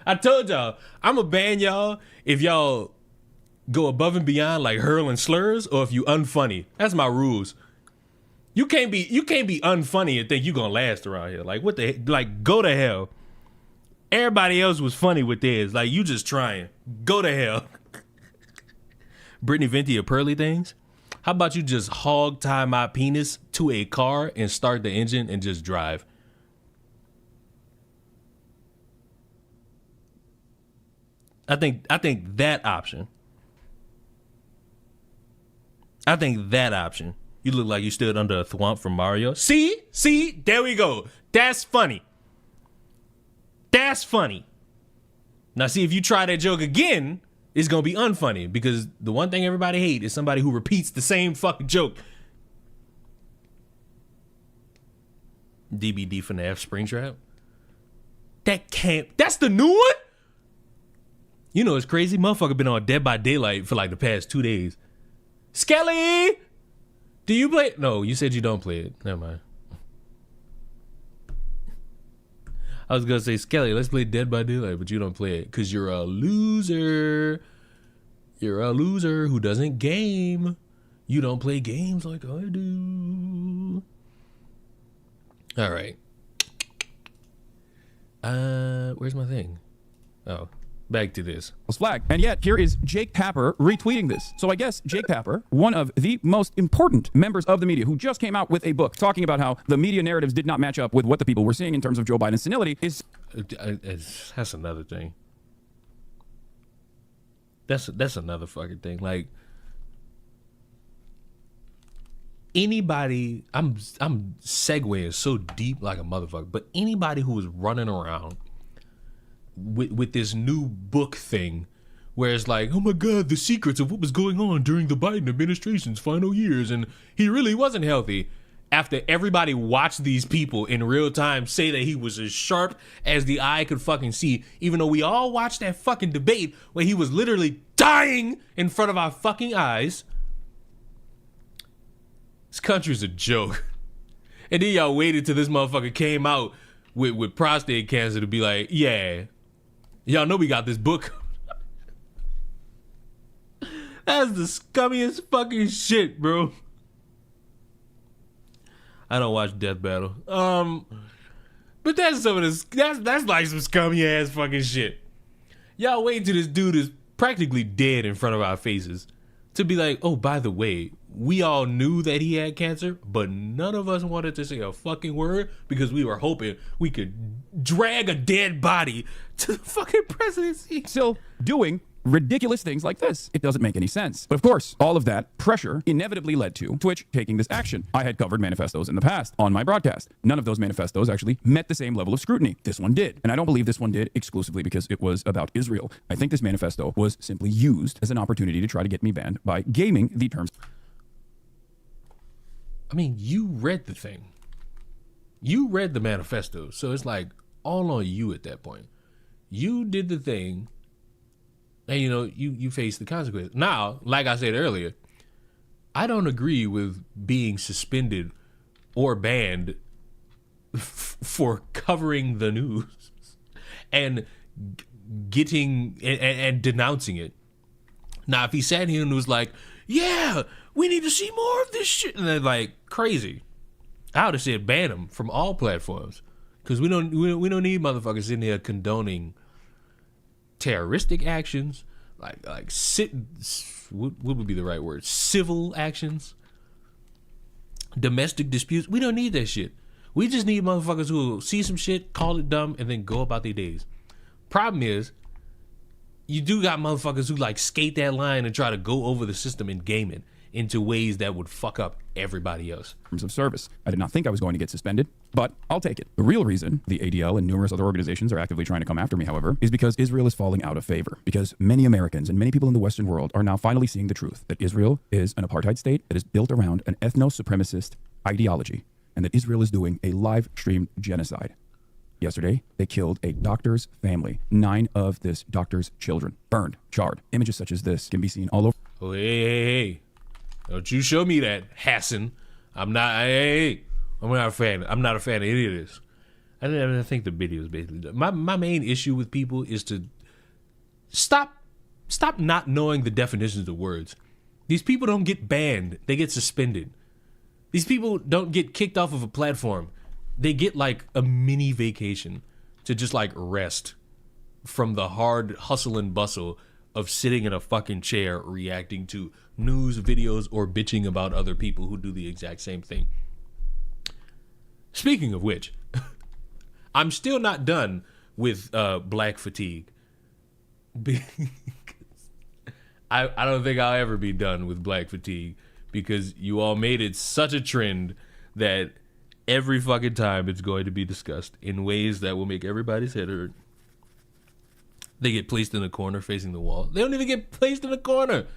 I told y'all, I'm going to ban y'all if y'all go above and beyond like hurling slurs or if you unfunny. That's my rules. You can't be unfunny and think you're going to last around here. Like, what the like, go to hell. Everybody else was funny with theirs. Like, you just trying. Go to hell. Brittany Venti of Pearly Things. How about you just hog tie my penis to a car and start the engine and just drive? I think that option. I think that option. You look like you stood under a thwomp from Mario. See, there we go. That's funny. That's funny. Now see, if you try that joke again, it's gonna be unfunny because the one thing everybody hates is somebody who repeats the same fucking joke. DBD FNAF Springtrap. That's the new one? You know it's crazy. Motherfucker been on Dead by Daylight for like the past 2 days. Skelly! Do you play? No, you said you don't play it. Never mind. I was gonna say, Skelly, let's play Dead by Daylight, but you don't play it because you're a loser. You're a loser who doesn't game. You don't play games like I do. All right. Where's my thing? Oh, back to this. Was flagged. And yet, here is Jake Tapper retweeting this. So I guess Jake Tapper, one of the most important members of the media, who just came out with a book talking about how the media narratives did not match up with what the people were seeing in terms of Joe Biden's senility, is... That's another thing. That's another fucking thing. Like, anybody... I'm segueing so deep like a motherfucker, but anybody who is running around with this new book thing where it's like, oh my God, the secrets of what was going on during the Biden administration's final years, and he really wasn't healthy, after everybody watched these people in real time say that he was as sharp as the eye could fucking see, even though we all watched that fucking debate where he was literally dying in front of our fucking eyes. This country's a joke. And then y'all waited till this motherfucker came out with prostate cancer to be like, yeah, y'all know we got this book. That's the scummiest fucking shit, bro. I don't watch Death Battle. But that's some of this. That's like some scummy ass fucking shit. Y'all wait till this dude is practically dead in front of our faces to be like, oh, by the way, we all knew that he had cancer, but none of us wanted to say a fucking word because we were hoping we could drag a dead body to the fucking presidency. Still doing ridiculous things like this. It doesn't make any sense. But of course, all of that pressure inevitably led to Twitch taking this action. I had covered manifestos in the past on my broadcast. None of those manifestos actually met the same level of scrutiny. This one did. And I don't believe this one did exclusively because it was about Israel. I think this manifesto was simply used as an opportunity to try to get me banned by gaming the terms. I mean, you read the thing. You read the manifesto. So it's like all on you at that point. You did the thing. And, you know, you face the consequences. Now, like I said earlier, I don't agree with being suspended or banned for covering the news and getting and denouncing it. Now, if he sat here and was like, yeah, we need to see more of this shit, and they're like, crazy, I would have said ban him from all platforms because we don't need motherfuckers in there condoning terroristic actions, what would be the right word? Civil actions, domestic disputes. We don't need that shit. We just need motherfuckers who will see some shit, call it dumb, and then go about their days. Problem is, you do got motherfuckers who like skate that line and try to go over the system in gaming into ways that would fuck up everybody else. Terms of service. I did not think I was going to get suspended, but I'll take it. The real reason the ADL and numerous other organizations are actively trying to come after me, however, is because Israel is falling out of favor. Because many Americans and many people in the Western world are now finally seeing the truth that Israel is an apartheid state that is built around an ethno-supremacist ideology, and that Israel is doing a live-streamed genocide. Yesterday, they killed a doctor's family. 9 of this doctor's children burned, charred. Images such as this can be seen all over. Oh, hey. Don't you show me that, Hasan. I'm not a fan. I'm not a fan of any of this. I think the video is basically done. My main issue with people is to stop not knowing the definitions of words. These people don't get banned. They get suspended. These people don't get kicked off of a platform. They get like a mini vacation to just like rest from the hard hustle and bustle of sitting in a fucking chair reacting to news videos or bitching about other people who do the exact same thing. Speaking of which, I'm still not done with black fatigue. I don't think I'll ever be done with black fatigue because you all made it such a trend that every fucking time it's going to be discussed in ways that will make everybody's head hurt. They get placed in a corner facing the wall. They don't even get placed in a corner.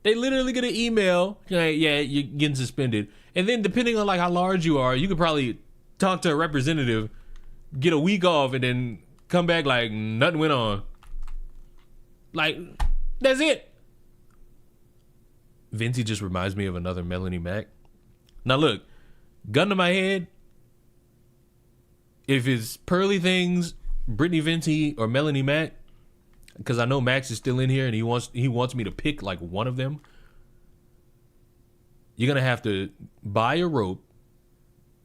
They literally get an email, like, yeah, you're getting suspended. And then depending on like how large you are, you could probably talk to a representative, get a week off, and then come back like nothing went on. Like, that's it. Vincey just reminds me of another Melanie Mac. Now look, gun to my head, if it's Pearly Things, Brittany Vincey, or Melanie Mac, because I know Max is still in here and he wants me to pick like one of them, you're gonna have to buy a rope,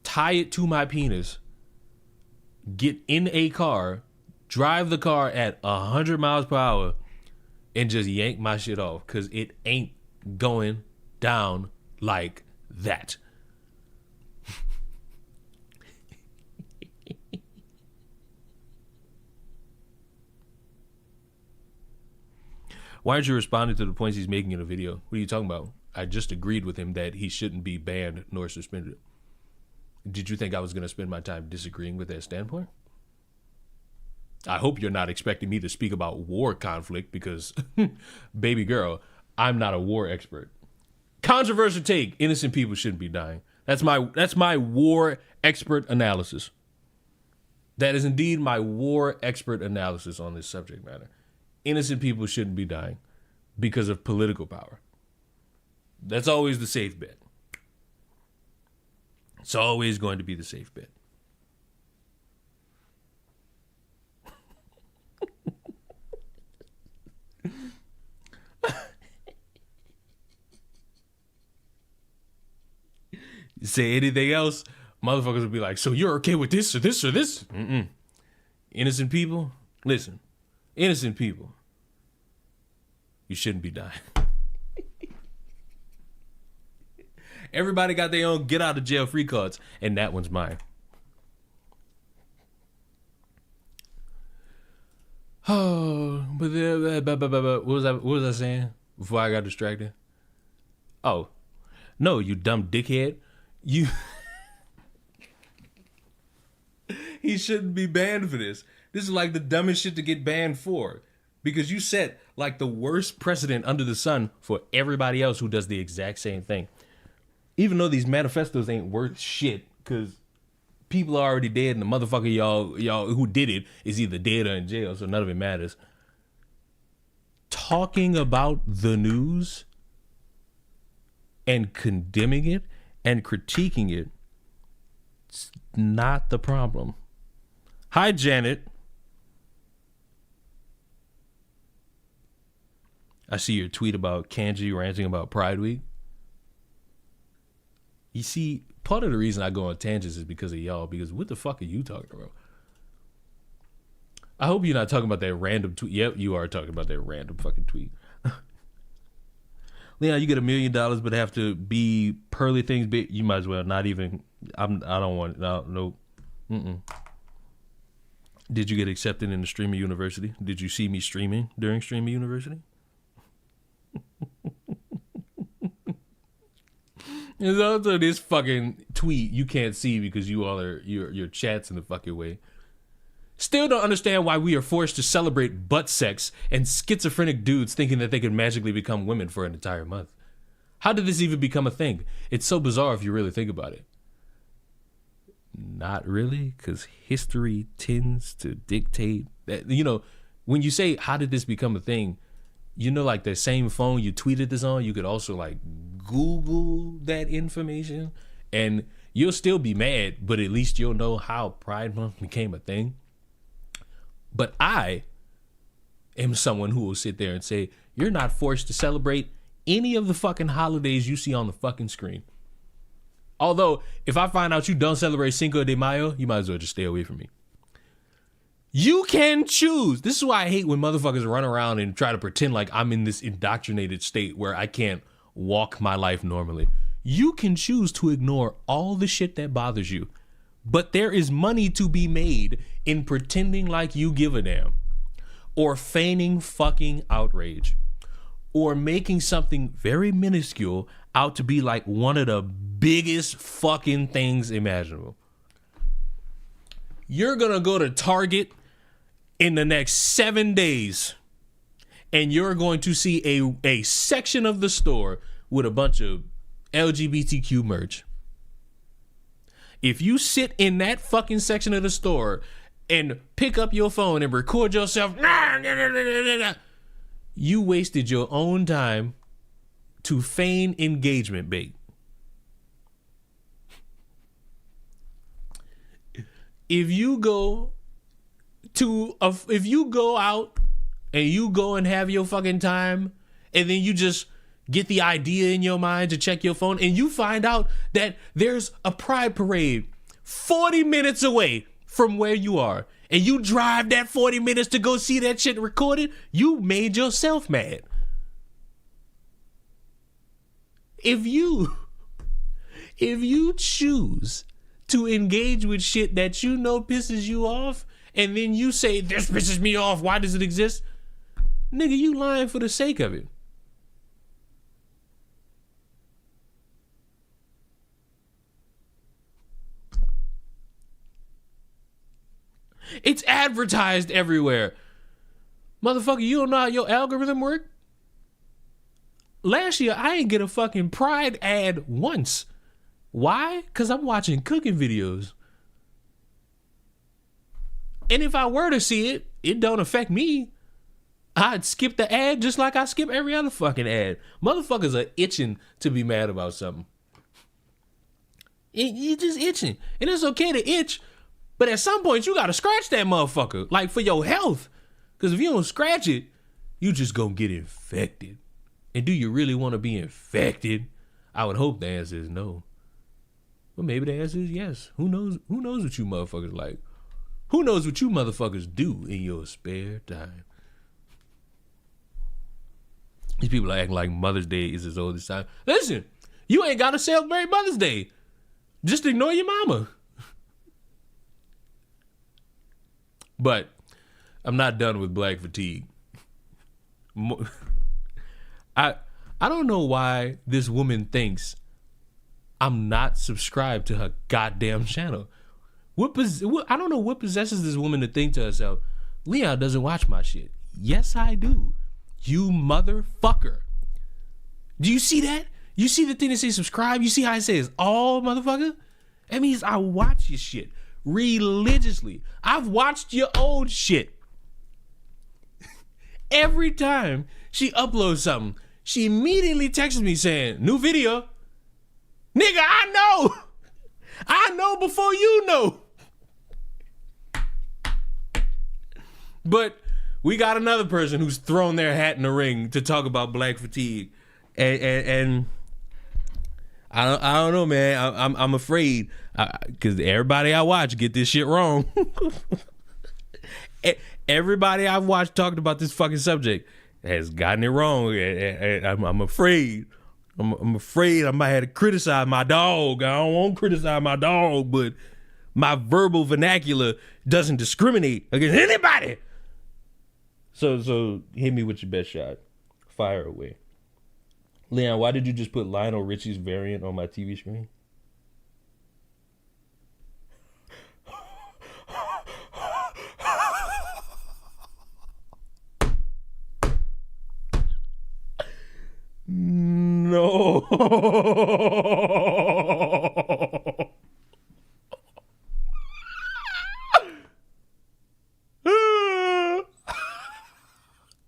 tie it to my penis, get in a car, drive the car at 100 miles per hour, and just yank my shit off, because it ain't going down like that. Why aren't you responding to the points he's making in a video? What are you talking about? I just agreed with him that he shouldn't be banned nor suspended. Did you think I was going to spend my time disagreeing with that standpoint? I hope you're not expecting me to speak about war conflict because, baby girl, I'm not a war expert. Controversial take: innocent people shouldn't be dying. That's my war expert analysis. That is indeed my war expert analysis on this subject matter. Innocent people shouldn't be dying because of political power. That's always the safe bet. It's always going to be the safe bet. Say anything else, Motherfuckers would be like, so you're okay with this or this or this? Innocent people, listen. Innocent people, you shouldn't be dying. Everybody got their own get out of jail free cards, and that one's mine. Oh, but what was I saying before I got distracted? Oh, no, you dumb dickhead. He shouldn't be banned for this. This is like the dumbest shit to get banned for, because you set like the worst precedent under the sun for everybody else who does the exact same thing. Even though these manifestos ain't worth shit, because people are already dead and the motherfucker y'all who did it is either dead or in jail, so none of it matters. Talking about the news and condemning it and critiquing it, it's not the problem. Hi, Janet. I see your tweet about Kanji ranting about Pride Week. You see, part of the reason I go on tangents is because of y'all, because what the fuck are you talking about? I hope you're not talking about that random tweet. Yep, you are talking about that random fucking tweet. Leon, you get $1 million but have to be pearly things big. You might as well not even. I don't want. No. Did you get accepted in the Streamer University? Did you see me streaming during Streamer University? There's also this fucking tweet you can't see because you all are your chat's in the fucking way. Still don't understand why we are forced to celebrate butt sex and schizophrenic dudes thinking that they could magically become women for an entire month. How did this even become a thing? It's so bizarre if you really think about it. Not really, because history tends to dictate that, you know, when you say, how did this become a thing? You know, like the same phone you tweeted this on, you could also like Google that information and you'll still be mad, but at least you'll know how Pride Month became a thing. But I am someone who will sit there and say, you're not forced to celebrate any of the fucking holidays you see on the fucking screen. Although, if I find out you don't celebrate Cinco de Mayo, you might as well just stay away from me. You can choose. This is why I hate when motherfuckers run around and try to pretend like I'm in this indoctrinated state where I can't walk my life normally. You can choose to ignore all the shit that bothers you. But there is money to be made in pretending like you give a damn. Or feigning fucking outrage. Or making something very minuscule out to be like one of the biggest fucking things imaginable. You're gonna go to Target in the next 7 days and you're going to see a section of the store with a bunch of LGBTQ merch. If you sit in that fucking section of the store and pick up your phone and record yourself, you wasted your own time to feign engagement bait. If you go out and you go and have your fucking time and then you just get the idea in your mind to check your phone and you find out that there's a pride parade 40 minutes away from where you are and you drive that 40 minutes to go see that shit recorded, you made yourself mad. If you choose to engage with shit that you know pisses you off and then you say, this pisses me off, why does it exist? Nigga, you lying for the sake of it. It's advertised everywhere. Motherfucker, you don't know how your algorithm work? Last year, I didn't get a fucking Pride ad once. Why? Because I'm watching cooking videos. And if I were to see it, it don't affect me. I'd skip the ad just like I skip every other fucking ad. Motherfuckers are itching to be mad about something. You're just itching. And it's okay to itch, but at some point you gotta scratch that motherfucker. Like for your health. Because if you don't scratch it, you just gonna get infected. And do you really want to be infected? I would hope the answer is no. Well, maybe the answer is yes. Who knows? Who knows what you motherfuckers like? Who knows what you motherfuckers do in your spare time? These people are acting like Mother's Day is as old as time. Listen, you ain't got to celebrate Mother's Day. Just ignore your mama. But I'm not done with black fatigue. I don't know why this woman thinks I'm not subscribed to her goddamn channel. I don't know what possesses this woman to think to herself, Leon doesn't watch my shit. Yes, I do. You motherfucker. Do you see that? You see the thing that says subscribe? You see how it says all, motherfucker? That means I watch your shit religiously. I've watched your old shit. Every time she uploads something, she immediately texts me saying, new video. Nigga, I know. I know before you know. But we got another person who's thrown their hat in the ring to talk about black fatigue. And I don't know, man. I'm afraid because everybody I watch get this shit wrong. Everybody I've watched talked about this fucking subject has gotten it wrong. And I'm afraid. I'm afraid I might have to criticize my dog. I don't want to criticize my dog, but my verbal vernacular doesn't discriminate against anybody. So hit me with your best shot. Fire away. Leon, why did you just put Lionel Richie's variant on my TV screen? No.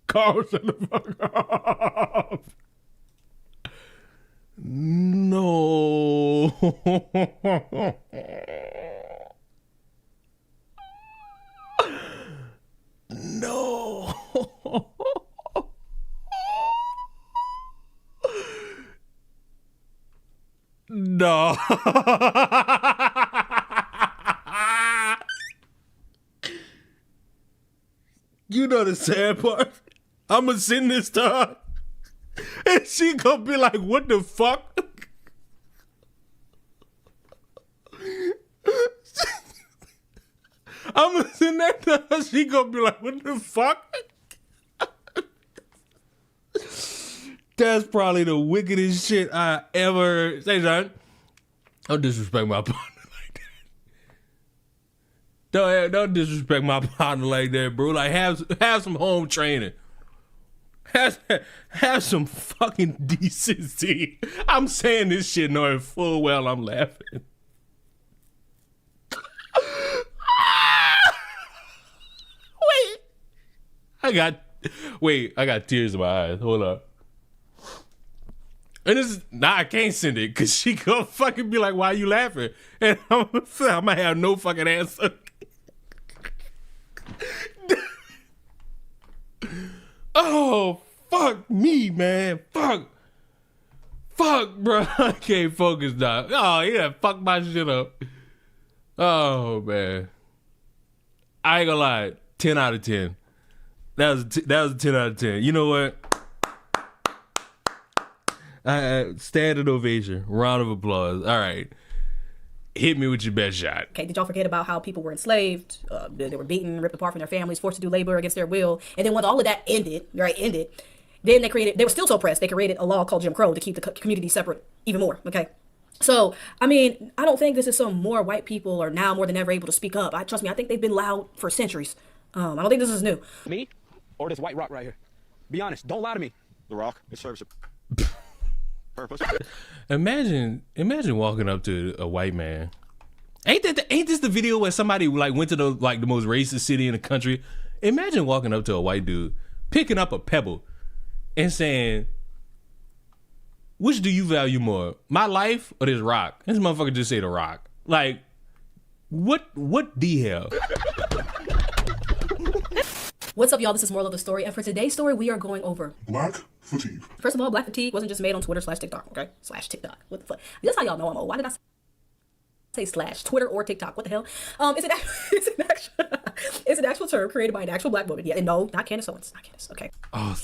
Carl, shut the fuck up. No. No. No. You know the sad part? I'ma send this to her, and she gonna be like, what the fuck? I'ma send that to her, she gonna be like, what the fuck? That's probably the wickedest shit I ever heard. Say, John, don't disrespect my partner like that. Don't disrespect my partner like that, bro. Like, have some home training. Have some fucking decency. I'm saying this shit knowing full well I'm laughing. I got tears in my eyes. Hold up. And I can't send it because she gonna fucking be like, why you laughing? And I'm gonna have no fucking answer. Oh, fuck me, man. Fuck, bro. I can't focus now. Oh, yeah, fuck my shit up. Oh, man. I ain't gonna lie. 10 out of 10. That was a 10 out of 10. You know what? Standing ovation. Round of applause. All right. Hit me with your best shot. Okay, did y'all forget about how people were enslaved? They were beaten, ripped apart from their families, forced to do labor against their will. And then once all of that ended, then they were still so oppressed, they created a law called Jim Crow to keep the community separate even more, okay? So, I mean, I don't think this is some more white people are now more than ever able to speak up. Trust me, I think they've been loud for centuries. I don't think this is new. Me or this white rock right here? Be honest, don't lie to me. The rock, it serves a purpose. Imagine walking up to a white man. Ain't this the video where somebody like went to the most racist city in the country? Imagine walking up to a white dude, picking up a pebble, and saying, "Which do you value more, my life or this rock?" This motherfucker just say the rock. Like, what the hell? What's up, y'all? This is Moral of the Story, and for today's story, we are going over black fatigue. First of all, black fatigue wasn't just made on Twitter /TikTok, okay? /TikTok. What the fuck? This is how y'all know I'm old. Why did I say say slash Twitter or TikTok. What the hell? It's an actual term created by an actual black woman. Yeah, and no, not Candace Owens. Not Candace. Okay. Oh,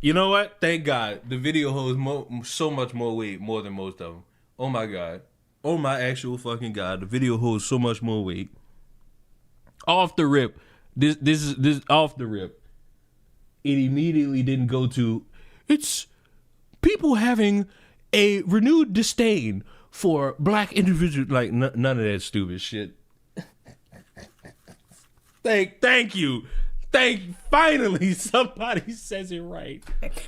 you know what? Thank God. The video holds so much more weight, more than most of them. Oh my God. Oh my actual fucking God. The video holds so much more weight. Off the rip. This is off the rip. It immediately didn't go to, it's people having a renewed disdain for black individuals. Like none of that stupid shit. Thank you. Finally somebody says it right.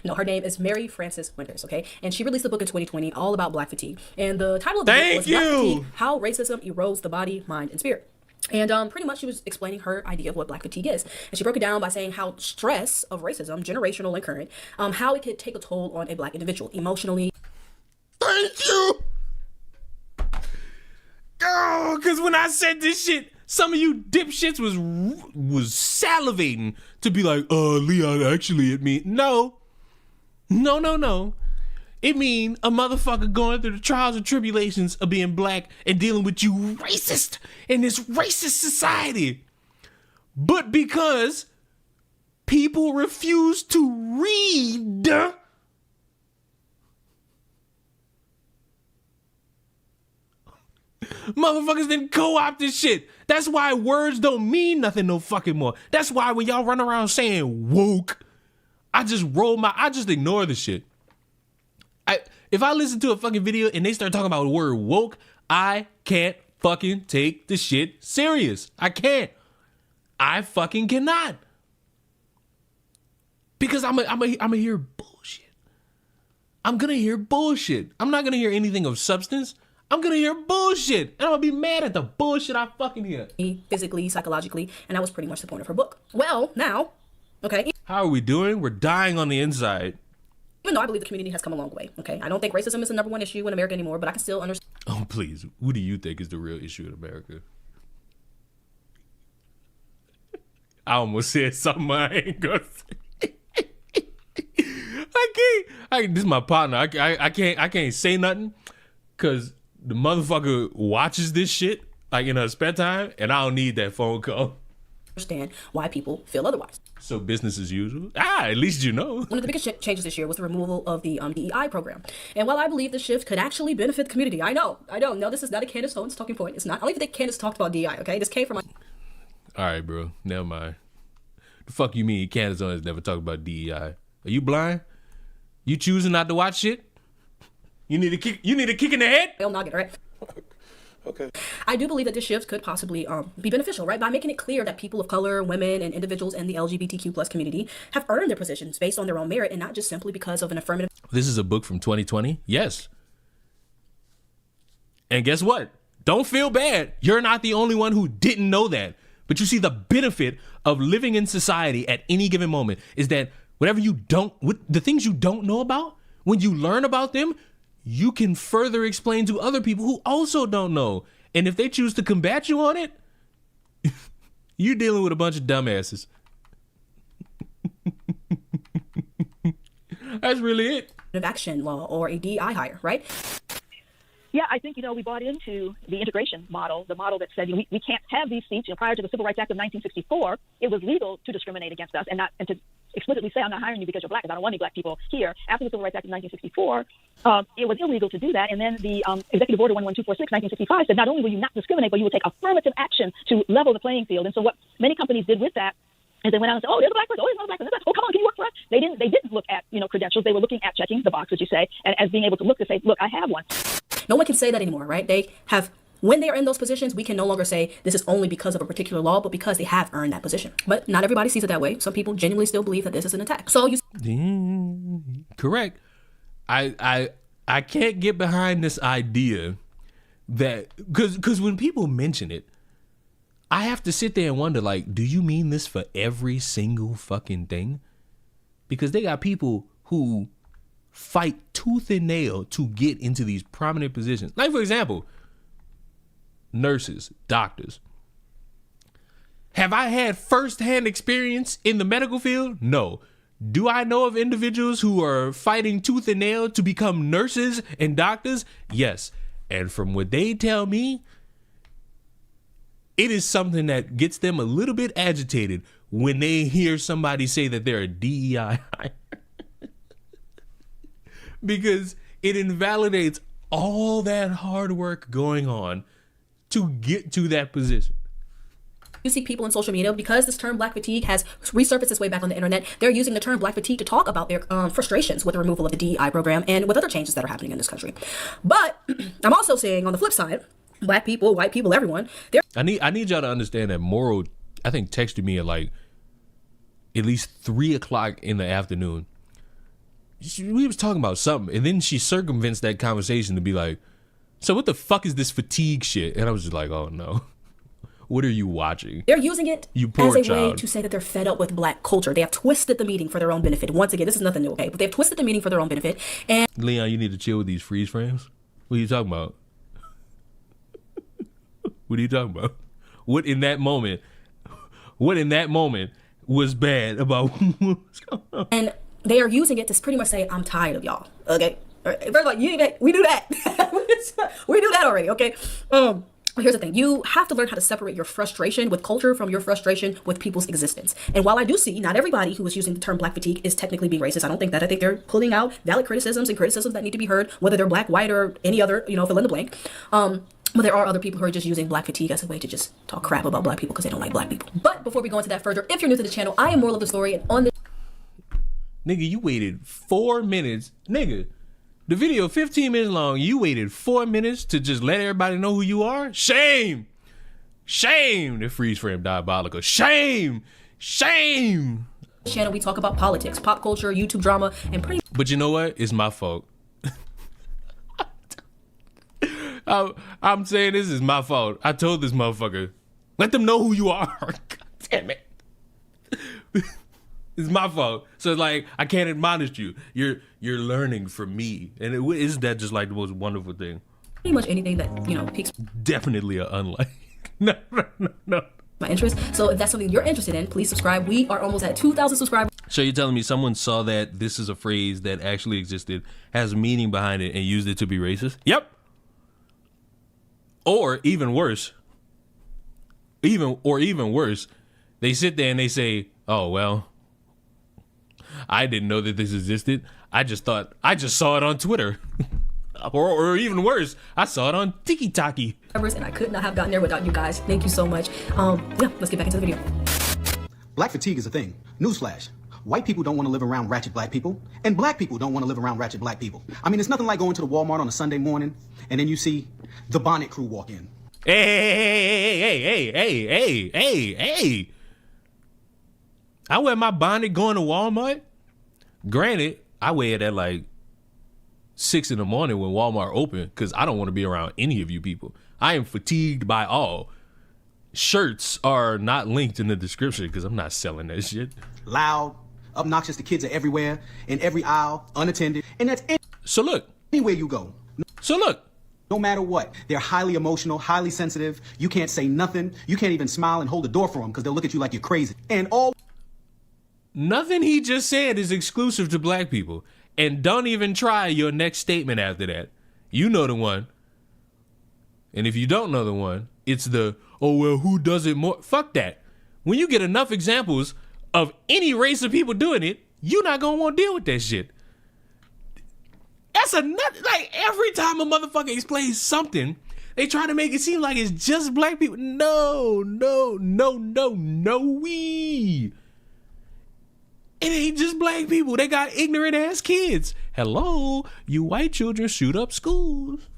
No, her name is Mary Frances Winters, okay? And she released a book in 2020 all about black fatigue. And the title of the book was Black Fatigue, How Racism Erodes the Body, Mind, and Spirit. And pretty much she was explaining her idea of what black fatigue is. And she broke it down by saying how stress of racism, generational and current, how it could take a toll on a black individual emotionally. Thank you. Oh, because when I said this shit, some of you dipshits was salivating to be like, Leon, actually it mean no. It mean a motherfucker going through the trials and tribulations of being black and dealing with you racist in this racist society. But because people refuse to read, motherfuckers didn't co-opt this shit. That's why words don't mean nothing no fucking more. That's why when y'all run around saying woke, I just ignore the shit. If I listen to a fucking video and they start talking about the word woke, I can't fucking take the shit serious. I can't. I fucking cannot. Because I'm gonna hear bullshit. I'm gonna hear bullshit. I'm not gonna hear anything of substance. I'm gonna hear bullshit. And I'm gonna be mad at the bullshit I fucking hear. Physically, psychologically, and that was pretty much the point of her book. Well, now, okay. How are we doing? We're dying on the inside. Even though I believe the community has come a long way, okay? I don't think racism is the number one issue in America anymore, but I can still understand. Oh, please. Who do you think is the real issue in America? I almost said something I ain't gonna say. This is my partner. I can't say nothing because the motherfucker watches this shit like in her spare time, and I don't need that phone call. Understand why people feel otherwise. So business as usual. At least you know. One of the biggest changes this year was the removal of the DEI program. And while I believe the shift could actually benefit the community, I know. No, this is not a Candace Owens talking point. It's not. I don't even think Candace talked about DEI, okay? This came from All right, bro. Never mind. The fuck you mean Candace Owens never talked about DEI? Are you blind? You choosing not to watch shit? You need a kick in the head? I'll knock it, right? Okay. I do believe that this shift could possibly be beneficial, right? By making it clear that people of color, women, and individuals in the LGBTQ plus community have earned their positions based on their own merit and not just simply because of an affirmative. This is a book from 2020? Yes. And guess what? Don't feel bad. You're not the only one who didn't know that. But you see, the benefit of living in society at any given moment is that the things you don't know about, when you learn about them, you can further explain to other people who also don't know. And if they choose to combat you on it, you're dealing with a bunch of dumbasses. That's really it. Action law or a DEI hire, right? Yeah, I think, we bought into the integration model, the model that said we can't have these seats. Prior to the Civil Rights Act of 1964, it was legal to discriminate against us and to explicitly say, I'm not hiring you because you're black, because I don't want any black people here. After the Civil Rights Act of 1964, it was illegal to do that. And then the Executive Order 11246, 1965 said not only will you not discriminate, but you will take affirmative action to level the playing field. And so what many companies did with that is they went out and said, oh, there's a black person, oh, there's another black person, oh, come on, can you work for us? They didn't look at, credentials. They were looking at checking the box, as you say, and as being able to look to say, look, I have one. No one can say that anymore, right? When they are in those positions, we can no longer say this is only because of a particular law, but because they have earned that position. But not everybody sees it that way. Some people genuinely still believe that this is an attack. So correct. I can't get behind this idea that because when people mention it, I have to sit there and wonder, like, do you mean this for every single fucking thing? Because they got people who fight tooth and nail to get into these prominent positions. Like, for example, nurses, doctors. Have I had firsthand experience in the medical field? No. Do I know of individuals who are fighting tooth and nail to become nurses and doctors? Yes. And from what they tell me, it is something that gets them a little bit agitated when they hear somebody say that they're a DEI hire. Because it invalidates all that hard work going on to get to that position. You see people in social media, because this term black fatigue has resurfaced its way back on the internet, they're using the term black fatigue to talk about their frustrations with the removal of the DEI program and with other changes that are happening in this country. But I'm also saying on the flip side, black people, white people, everyone, I need y'all to understand that Moro, I think, texted me at like at least 3 o'clock in the afternoon. We was talking about something, and then she circumvents that conversation to be like, so what the fuck is this fatigue shit? And I was just like, oh no. What are you watching? They're using it you poor as a way child. to say that they're fed up with black culture. They have twisted the meaning for their own benefit. Once again, this is nothing new, okay? But they've twisted the meaning for their own benefit. And Leon, you need to chill with these freeze frames. What are you talking about? What are you talking about? What in that moment was bad about what's going on? And they are using it to pretty much say, I'm tired of y'all, okay? First of all, we do that. We do that already, okay? But here's the thing. You have to learn how to separate your frustration with culture from your frustration with people's existence. And while I do see not everybody who is using the term black fatigue is technically being racist, I don't think that. I think they're pulling out valid criticisms and criticisms that need to be heard, whether they're black, white, or any other, fill in the blank. But there are other people who are just using black fatigue as a way to just talk crap about black people because they don't like black people. But before we go into that further, if you're new to the channel, I am Moral of the Story, and on this... Nigga, you waited 4 minutes. Nigga, the video 15 minutes long. You waited 4 minutes to just let everybody know who you are? Shame! Shame! The freeze frame diabolical. Shame! Shame! channel, we talk about politics, pop culture, YouTube drama, and pretty... But you know what? It's my fault. I'm saying this is my fault. I told this motherfucker, let them know who you are. God damn it. It's my fault. So it's like, I can't admonish you. You're learning from me. And isn't that just like the most wonderful thing? Pretty much anything that, piques... Definitely a unlike. No. my interest. So if that's something you're interested in, please subscribe. We are almost at 2,000 subscribers. So you're telling me someone saw that this is a phrase that actually existed, has meaning behind it, and used it to be racist? Yep. Or even worse, they sit there and they say, oh, well, I didn't know that this existed. I just saw it on Twitter. or even worse, I saw it on TikTok. And I could not have gotten there without you guys. Thank you so much. Yeah, let's get back into the video. Black fatigue is a thing. Newsflash. White people don't want to live around ratchet black people, and black people don't want to live around ratchet black people. I mean, it's nothing like going to the Walmart on a Sunday morning, and then you see the bonnet crew walk in. Hey. I wear my bonnet going to Walmart. Granted, I wear it at like 6 in the morning when Walmart open because I don't want to be around any of you people. I am fatigued by all. Shirts are not linked in the description because I'm not selling that shit. Loud, obnoxious, the kids are everywhere, in every aisle, unattended, and that's anywhere you go. No matter what, they're highly emotional, highly sensitive. You can't say nothing. You can't even smile and hold the door for them because they'll look at you like you're crazy. And nothing he just said is exclusive to black people. And don't even try your next statement after that. You know the one. And if you don't know the one, it's the, oh, well, who does it more? Fuck that. When you get enough examples of any race of people doing it, you're not going to want to deal with that shit. That's like every time a motherfucker explains something, they try to make it seem like it's just black people. No. It ain't just black people. They got ignorant ass kids. Hello, you white children shoot up schools.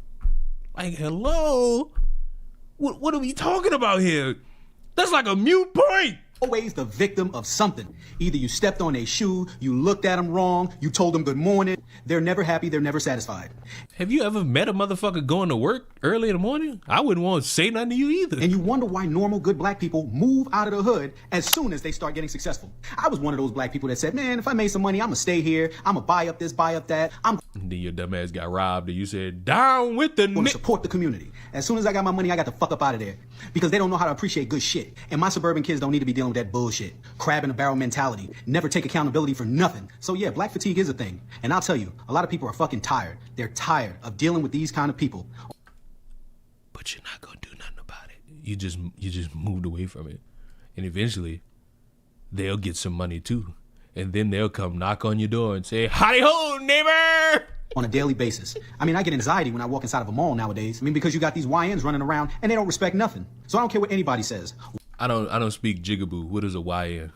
Like, hello? What are we talking about here? That's like a mute point. Always the victim of something. Either you stepped on a shoe, you looked at them wrong, you told them good morning. They're never happy, they're never satisfied. Have you ever met a motherfucker going to work early in the morning? I wouldn't want to say nothing to you either. And you wonder why normal, good black people move out of the hood as soon as they start getting successful. I was one of those black people that said, man, if I made some money, I'm gonna stay here. I'm gonna buy up this, buy up that. Then your dumb ass got robbed and you said, down with the to support the community. As soon as I got my money, I got the fuck up out of there. Because they don't know how to appreciate good shit. And my suburban kids don't need to be dealing with that bullshit. Crab in a barrel mentality. Never take accountability for nothing. So yeah, black fatigue is a thing. And I'll tell you, a lot of people are fucking tired. They're tired of dealing with these kind of people. But you're not gonna do nothing about it. you just moved away from it, and eventually they'll get some money too, and then they'll come knock on your door and say, "Howdy ho, neighbor!" On a daily basis. I mean, I get anxiety when I walk inside of a mall nowadays. I mean, because you got these YNs running around and they don't respect nothing. So I don't care what anybody says. I don't speak jigaboo. What is a YN?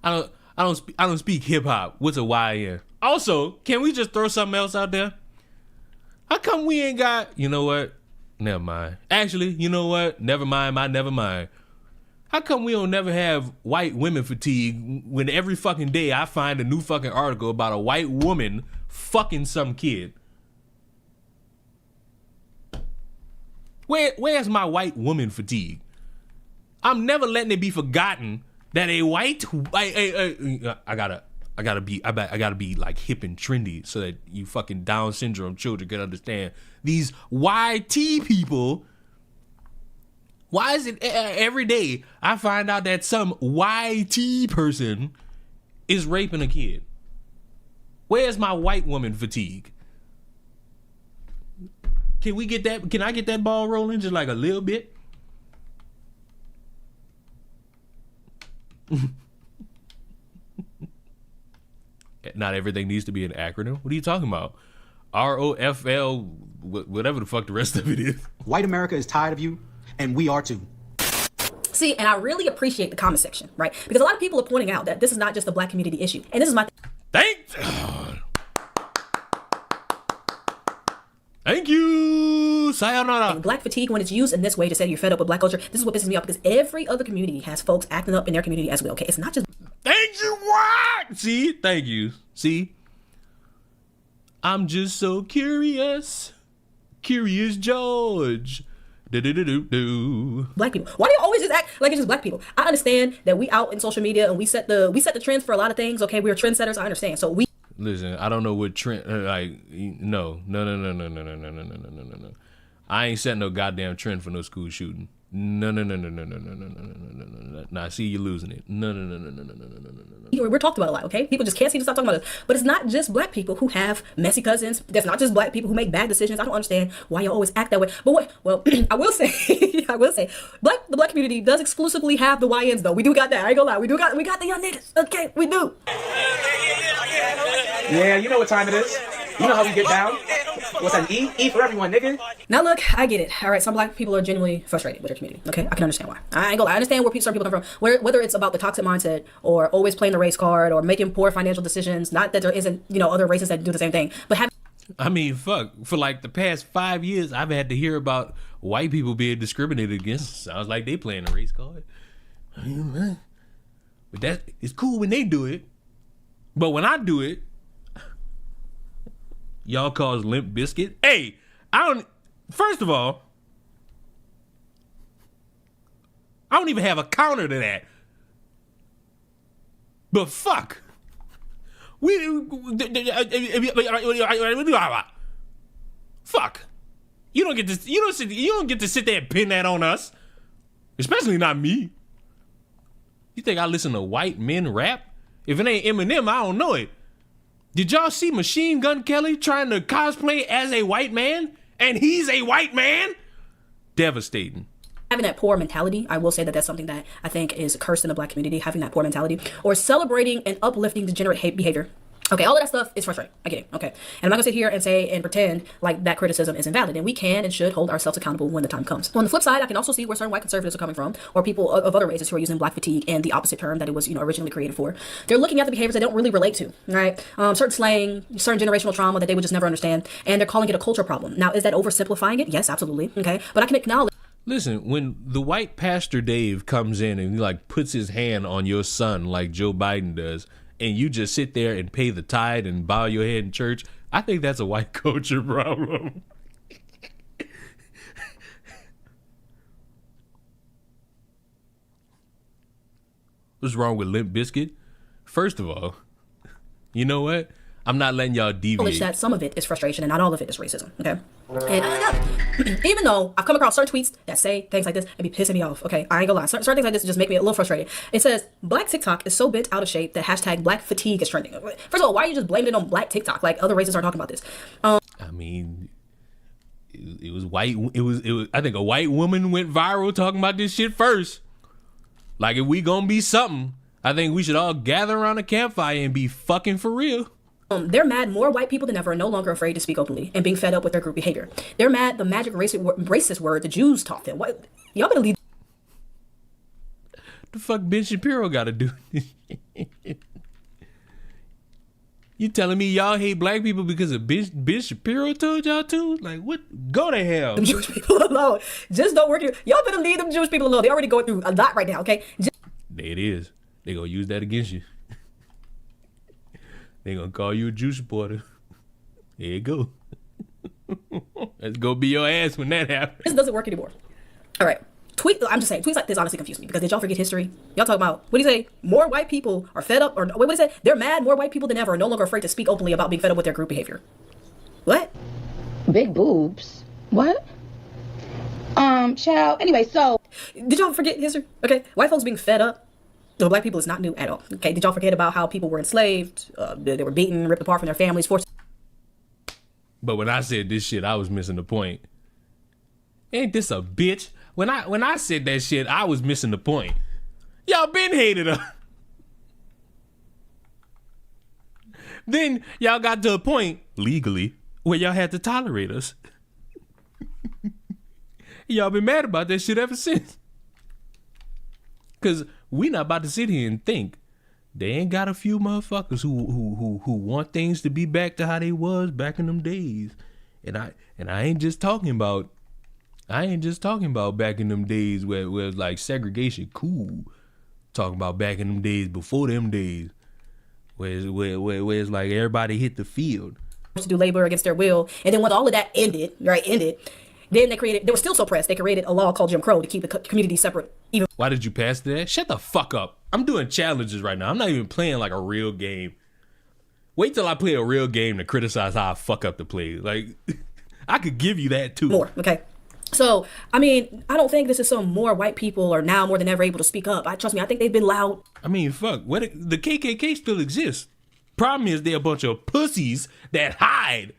I don't speak hip hop. What's a YN? Also, can we just throw something else out there? How come we ain't got? You know what? Never mind. Actually, you know what? Never mind. Never mind. How come we don't never have white women fatigue when every fucking day I find a new fucking article about a white woman fucking some kid? Where's my white woman fatigue? I'm never letting it be forgotten that a white I gotta be like hip and trendy so that you fucking Down syndrome children can understand these YT people. Why is it every day I find out that some YT person is raping a kid? Where's my white woman fatigue? Can we get that? Can I get that ball rolling just like a little bit? Not everything needs to be an acronym. What are you talking about? ROFL, whatever the fuck the rest of it is. White America is tired of you, and we are too. See, and I really appreciate the comment section, right? Because a lot of people are pointing out that this is not just a black community issue. And this is my... Thank you. Sayonara. Black fatigue, when it's used in this way to say you're fed up with black culture, this is what pisses me off, because every other community has folks acting up in their community as well, okay? It's not just... Thank you, what? See? Thank you. See? I'm just so curious. Curious George. Do. Black people. Why do you always just act like it's just black people? I understand that we out in social media and we set the trends for a lot of things, okay? We're trendsetters, I understand. So we... Listen, I don't know what trend, no. I ain't setting no goddamn trend for no school shooting. No. Nah, see, you're losing it. No. We're talked about a lot, okay? People just can't seem to stop talking about this. But it's not just black people who have messy cousins. There's not just black people who make bad decisions. I don't understand why you always act that way. But what? Well, I will say, the black community does exclusively have the YNs though. We do got that. I ain't gonna lie. We got the young niggas. Okay, we do. Yeah, you know what time it is. You know how we get down. What's that? E for everyone, nigga. Now look, I get it. All right, some black people are genuinely frustrated with their community. Okay, I can understand why. I ain't gonna lie. I understand where certain people come from. Whether it's about the toxic mindset or always playing the race card or making poor financial decisions. Not that there isn't, other races that do the same thing, but I mean, fuck. For like the past 5 years, I've had to hear about white people being discriminated against. Sounds like they playing a race card. But it's cool when they do it. But when I do it, y'all cause Limp Biscuit. Hey, first of all, I don't even have a counter to that. But fuck. Fuck. You don't get to sit there and pin that on us. Especially not me. You think I listen to white men rap? If it ain't Eminem, I don't know it. Did y'all see Machine Gun Kelly trying to cosplay as a white man? And he's a white man? Devastating. Having that poor mentality, I will say that that's something that I think is cursed in the black community, having that poor mentality, or celebrating and uplifting degenerate hate behavior. Okay, all of that stuff is frustrating. I get it. Okay. And I'm not gonna sit here and say and pretend like that criticism is invalid. And we can and should hold ourselves accountable when the time comes. On the flip side, I can also see where certain white conservatives are coming from, or people of other races who are using black fatigue and the opposite term that it was, originally created for. They're looking at the behaviors they don't really relate to, right? Certain slang, certain generational trauma that they would just never understand, and they're calling it a culture problem. Now, is that oversimplifying it? Yes, absolutely. Okay. But I can acknowledge. Listen, when the white Pastor Dave comes in and he puts his hand on your son like Joe Biden does, and you just sit there and pay the tithe and bow your head in church, I think that's a white culture problem. What's wrong with Limp Bizkit? First of all, you know what? I'm not letting y'all deviate. That some of it is frustration and not all of it is racism. Okay. And even though I've come across certain tweets that say things like this and be pissing me off. Okay. I ain't gonna lie. Certain things like this just make me a little frustrated. It says Black TikTok is so bent out of shape that hashtag Black fatigue is trending. First of all, why are you just blaming it on Black TikTok? Like other races aren't talking about this. I mean, it was white. It was. I think a white woman went viral talking about this shit first. Like if we gonna be something, I think we should all gather around a campfire and be fucking for real. They're mad more white people than ever are no longer afraid to speak openly and being fed up with their group behavior. They're mad the magic racist word the Jews taught them. What? Y'all better leave. The fuck Ben Shapiro got to do? You telling me y'all hate black people because of Ben Shapiro told y'all to? Like what? Go to hell. Them Jewish people alone. Just don't work here. Y'all better leave them Jewish people alone. They already going through a lot right now. Okay. There it is. They gonna use that against you. They gonna call you a Jew supporter. There you go. Let's go be your ass when that happens. This doesn't work anymore. All right. I'm just saying, tweets like this honestly confuse me because did y'all forget history? Y'all talking about, what do you say? More white people are fed up, or what do you say? They're mad more white people than ever are no longer afraid to speak openly about being fed up with their group behavior. What? Big boobs. What? Child. Anyway, so. Did y'all forget history? Okay. White folks being fed up. So black people is not new at all. Okay, did y'all forget about how people were enslaved? They were beaten, ripped apart from their families, forced. But when I said this shit, I was missing the point. Ain't this a bitch? When I said that shit, I was missing the point. Y'all been hated her. Then y'all got to a point, legally, where y'all had to tolerate us. Y'all been mad about that shit ever since. Cause we not about to sit here and think they ain't got a few motherfuckers who want things to be back to how they was back in them days. And I ain't just talking about back in them days where like segregation cool. Talking about back in them days before them days. Where it's like everybody hit the field. To do labor against their will. And then when all of that ended, then they were still so pressed, they created a law called Jim Crow to keep the community separate. Why did you pass that? Shut the fuck up. I'm doing challenges right now. I'm not even playing like a real game. Wait till I play a real game to criticize how I fuck up the play. Like, I could give you that too. More, okay? So, I mean, I don't think this is some more white people are now more than ever able to speak up. Trust me, I think they've been loud. I mean, fuck, the KKK still exists. Problem is they're a bunch of pussies that hide.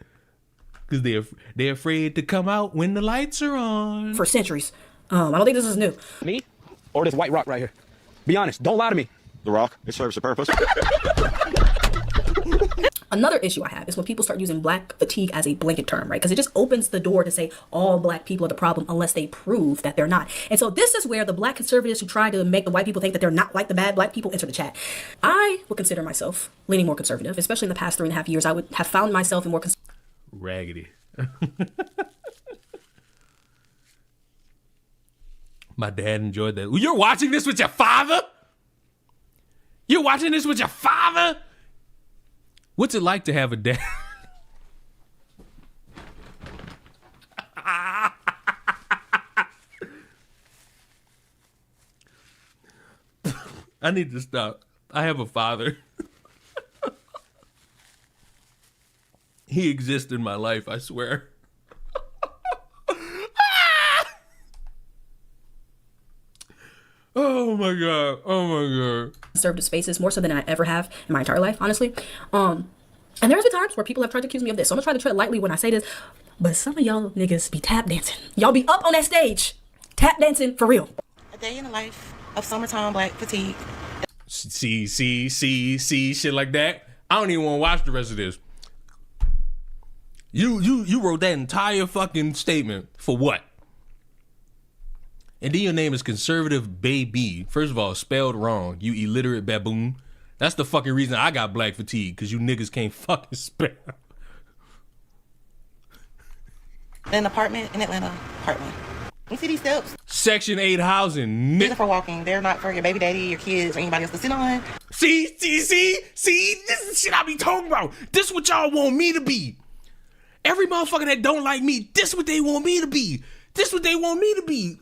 Because they're afraid to come out when the lights are on. For centuries. I don't think this is new. Me? Or this white rock right here? Be honest, don't lie to me. The rock, it serves a purpose. Another issue I have is when people start using black fatigue as a blanket term, right? Because it just opens the door to say all black people are the problem unless they prove that they're not. And so this is where the black conservatives who try to make the white people think that they're not like the bad black people enter the chat. I would consider myself leaning more conservative, especially in the past 3.5 years. I would have found myself in more raggedy. My dad enjoyed that. You're watching this with your father? You're watching this with your father? What's it like to have a dad? I need to stop. I have a father. He exists in my life, I swear. Oh my God. Oh my God. Conservative spaces more so than I ever have in my entire life, honestly. And there's been times where people have tried to accuse me of this. So I'm gonna try to tread lightly when I say this. But some of y'all niggas be tap dancing. Y'all be up on that stage. Tap dancing for real. A day in the life of summertime black fatigue. See, shit like that. I don't even want to watch the rest of this. You wrote that entire fucking statement for what? And then your name is Conservative Baby. First of all, spelled wrong. You illiterate baboon. That's the fucking reason I got black fatigue, because you niggas can't fucking spell. An apartment in Atlanta. Apartment. You see these steps? Section 8 housing. These are for walking. They're not for your baby daddy, your kids, or anybody else to sit on. See? This is the shit I be talking about. This what y'all want me to be. Every motherfucker that don't like me, this what they want me to be. This what they want me to be.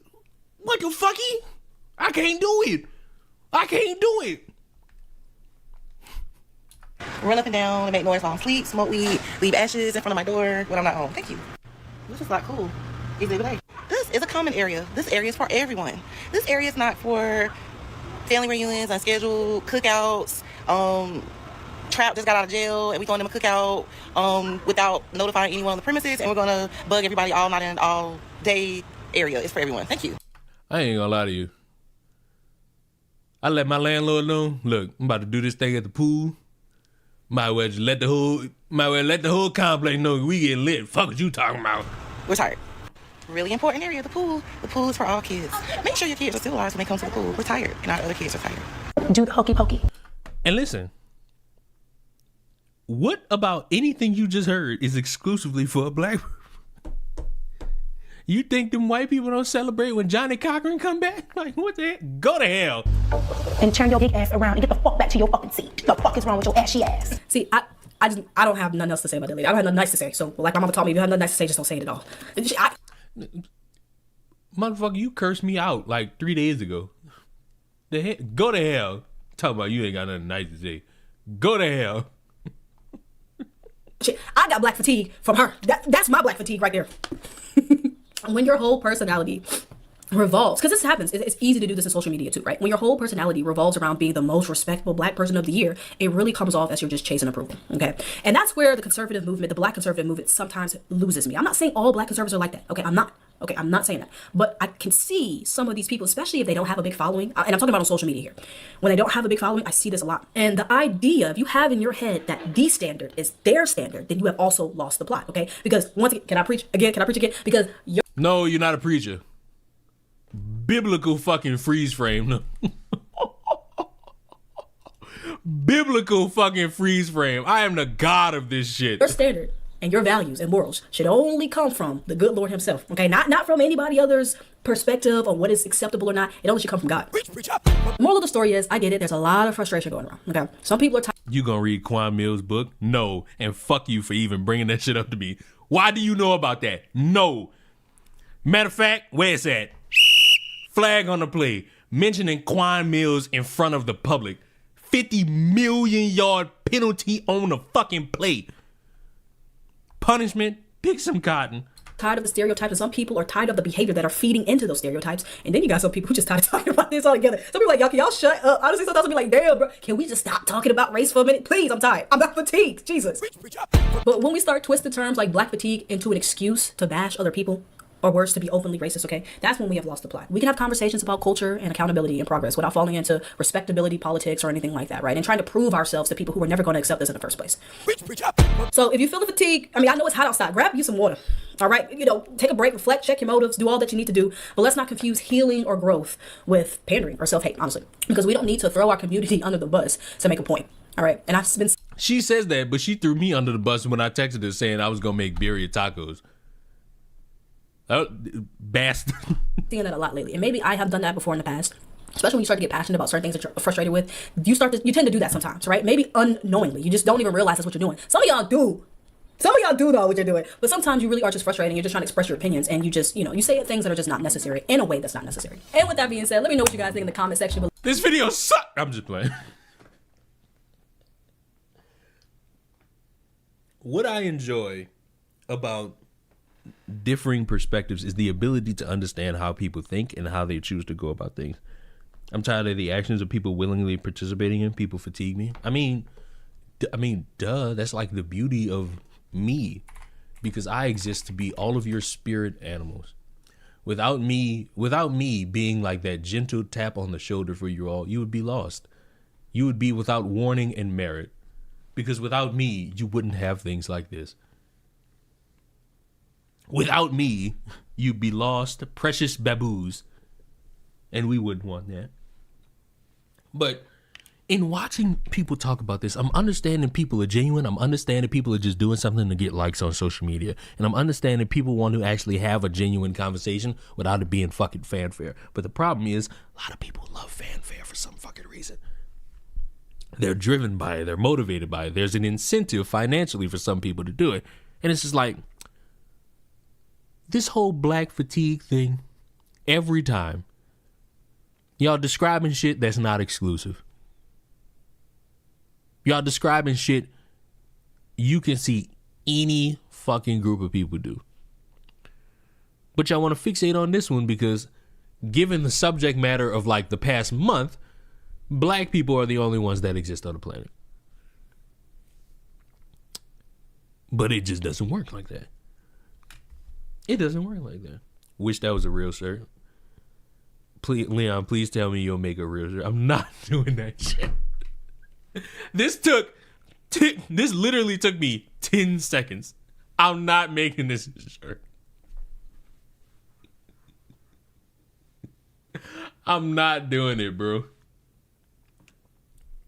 What the fucky? I can't do it. run up and down and make noise while I'm asleep, smoke weed, leave ashes in front of my door when I'm not home. Thank you. This is not cool. This is a common area. This area is for everyone. This area is not for family reunions, unscheduled cookouts, Trap just got out of jail and we throwing them a cookout without notifying anyone on the premises, and we're gonna bug everybody all night and all day area. It's for everyone. Thank you. I ain't gonna lie to you. I let my landlord know, look, I'm about to do this thing at the pool. Might well just let the whole complex know we get lit. Fuck what you talking about. We're tired. Really important area, the pool. The pool is for all kids. Make sure your kids are civilized when they come to the pool. We're tired, and our other kids are tired. Do the hokey pokey. And listen, what about anything you just heard is exclusively for a black person? You think them white people don't celebrate when Johnny Cochran come back? Like, what the heck? Go to hell. And turn your big ass around and get the fuck back to your fucking seat. The fuck is wrong with your ashy ass? See, I don't have nothing else to say about that lady. I don't have nothing nice to say. So, like my mama taught me, if you have nothing nice to say, just don't say it at all. Motherfucker, you cursed me out like 3 days ago. The heck? Go to hell. Talk about you ain't got nothing nice to say. Go to hell. Shit, I got black fatigue from her. That's my black fatigue right there. When your whole personality revolves, because this happens, it's easy to do this in social media too, right? When your whole personality revolves around being the most respectable black person of the year, it really comes off as you're just chasing approval, okay? And that's where the conservative movement, the black conservative movement, sometimes loses me. I'm not saying all black conservatives are like that, okay? I'm not saying that. But I can see some of these people, especially if they don't have a big following, and I'm talking about on social media here. When they don't have a big following, I see this a lot. And the idea, if you have in your head that the standard is their standard, then you have also lost the plot, okay? Because once again, can I preach again? Because no, you're not a preacher. Biblical fucking freeze frame. Biblical fucking freeze frame. I am the God of this shit. Your standard and your values and morals should only come from the good Lord himself, okay? Not from anybody else's perspective on what is acceptable or not. It only should come from God. Moral of the story is, I get it, there's a lot of frustration going around, okay? Some people are tired. You gonna read Quan Mills' book? No. And fuck you for even bringing that shit up to me. Why do you know about that? No. Matter of fact, where it's at? Flag on the play. Mentioning Quan Mills in front of the public. 50 million yard penalty on the fucking plate. Punishment, pick some cotton. Tired of the stereotypes, and some people are tired of the behavior that are feeding into those stereotypes. And then you got some people who just tired of talking about this all together. Some people like, y'all, can y'all shut up? Honestly, sometimes I'll be like, damn, bro, can we just stop talking about race for a minute? Please, I'm tired. I'm not fatigued. Jesus. But when we start twisting terms like black fatigue into an excuse to bash other people, or worse, to be openly racist, okay? That's when we have lost the plot. We can have conversations about culture and accountability and progress without falling into respectability politics or anything like that, right? And trying to prove ourselves to people who are never going to accept us in the first place. So if you feel the fatigue, I know it's hot outside, grab you some water, all right? Take a break, reflect, check your motives, do all that you need to do, but let's not confuse healing or growth with pandering or self-hate, honestly, because we don't need to throw our community under the bus to make a point. All right, and I've been... She says that, but she threw me under the bus when I texted her saying I was going to make birria tacos. Oh, bastard. Seeing that a lot lately, and maybe I have done that before in the past, especially when you start to get passionate about certain things that you're frustrated with. You tend to do that sometimes, right? Maybe unknowingly, you just don't even realize that's what you're doing. Some of y'all do know what you're doing, but sometimes you really are just frustrated and you're just trying to express your opinions, and you just, you say things that are just not necessary in a way that's not necessary. And with that being said, let me know what you guys think in the comment section below. This video sucked. I'm just playing. What I enjoy about differing perspectives is the ability to understand how people think and how they choose to go about things. I'm tired of the actions of people willingly participating in. People fatigue me. I mean, duh. That's like the beauty of me, because I exist to be all of your spirit animals. Without me being like that gentle tap on the shoulder for you all, you would be lost. You would be without warning and merit, because without me, you wouldn't have things like this. Without me, you'd be lost, precious baboos, and we wouldn't want that. But in watching people talk about this, I'm understanding people are genuine. I'm understanding people are just doing something to get likes on social media. And I'm understanding people want to actually have a genuine conversation without it being fucking fanfare. But the problem is, a lot of people love fanfare for some fucking reason. They're driven by it. They're motivated by it. There's an incentive financially for some people to do it. And it's just like, this whole black fatigue thing, every time, y'all describing shit that's not exclusive. Y'all describing shit you can see any fucking group of people do. But y'all want to fixate on this one because given the subject matter of like the past month, black people are the only ones that exist on the planet. But it just doesn't work like that. It doesn't work like that. Wish that was a real shirt. Please, Leon, please tell me you'll make a real shirt. I'm not doing that shit. This literally took me 10 seconds. I'm not making this shirt. I'm not doing it, bro.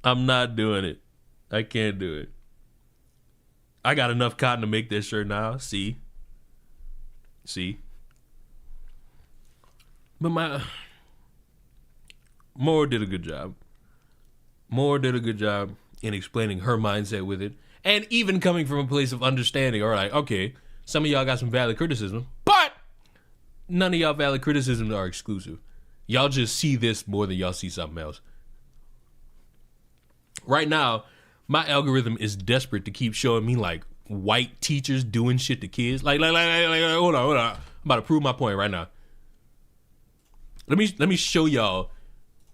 I'm not doing it. I can't do it. I got enough cotton to make this shirt now. See? But Moore did a good job. Moore did a good job in explaining her mindset with it. And even coming from a place of understanding. All right, okay, some of y'all got some valid criticism, but none of y'all valid criticisms are exclusive. Y'all just see this more than y'all see something else. Right now, my algorithm is desperate to keep showing me like white teachers doing shit to kids. Like, hold on. I'm about to prove my point right now. Let me show y'all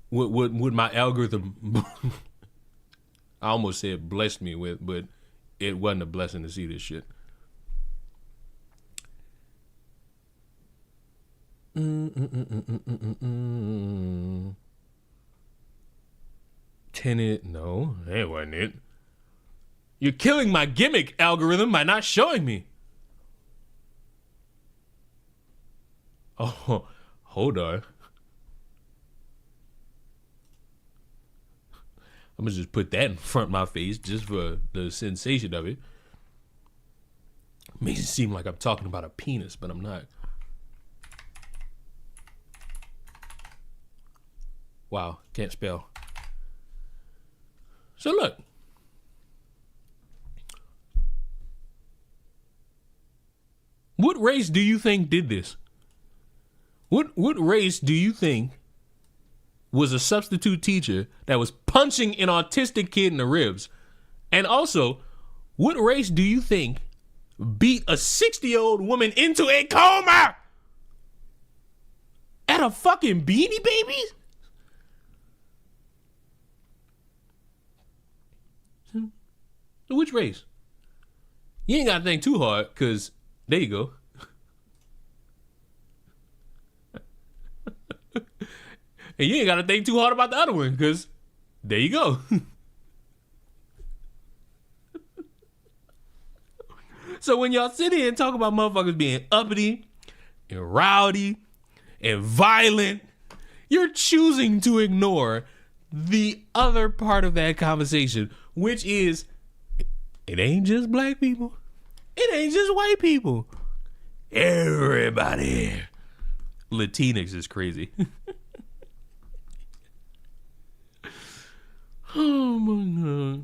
what my algorithm I almost said blessed me with, but it wasn't a blessing to see this shit. Tenet, no, that wasn't it. You're killing my gimmick, algorithm, by not showing me. Oh, hold on. I'm gonna just put that in front of my face just for the sensation of it. Makes it seem like I'm talking about a penis, but I'm not. Wow, can't spell. So look. What race do you think did this? What race do you think was a substitute teacher that was punching an autistic kid in the ribs? And also, what race do you think beat a 60-year-old woman into a coma at a fucking Beanie Babies? Which race? You ain't gotta think too hard, because there you go. And you ain't gotta think too hard about the other one, because there you go. So when y'all sit here and talk about motherfuckers being uppity and rowdy and violent, you're choosing to ignore the other part of that conversation, which is it ain't just black people. It ain't just white people. Everybody. Latinx is crazy. Oh my God.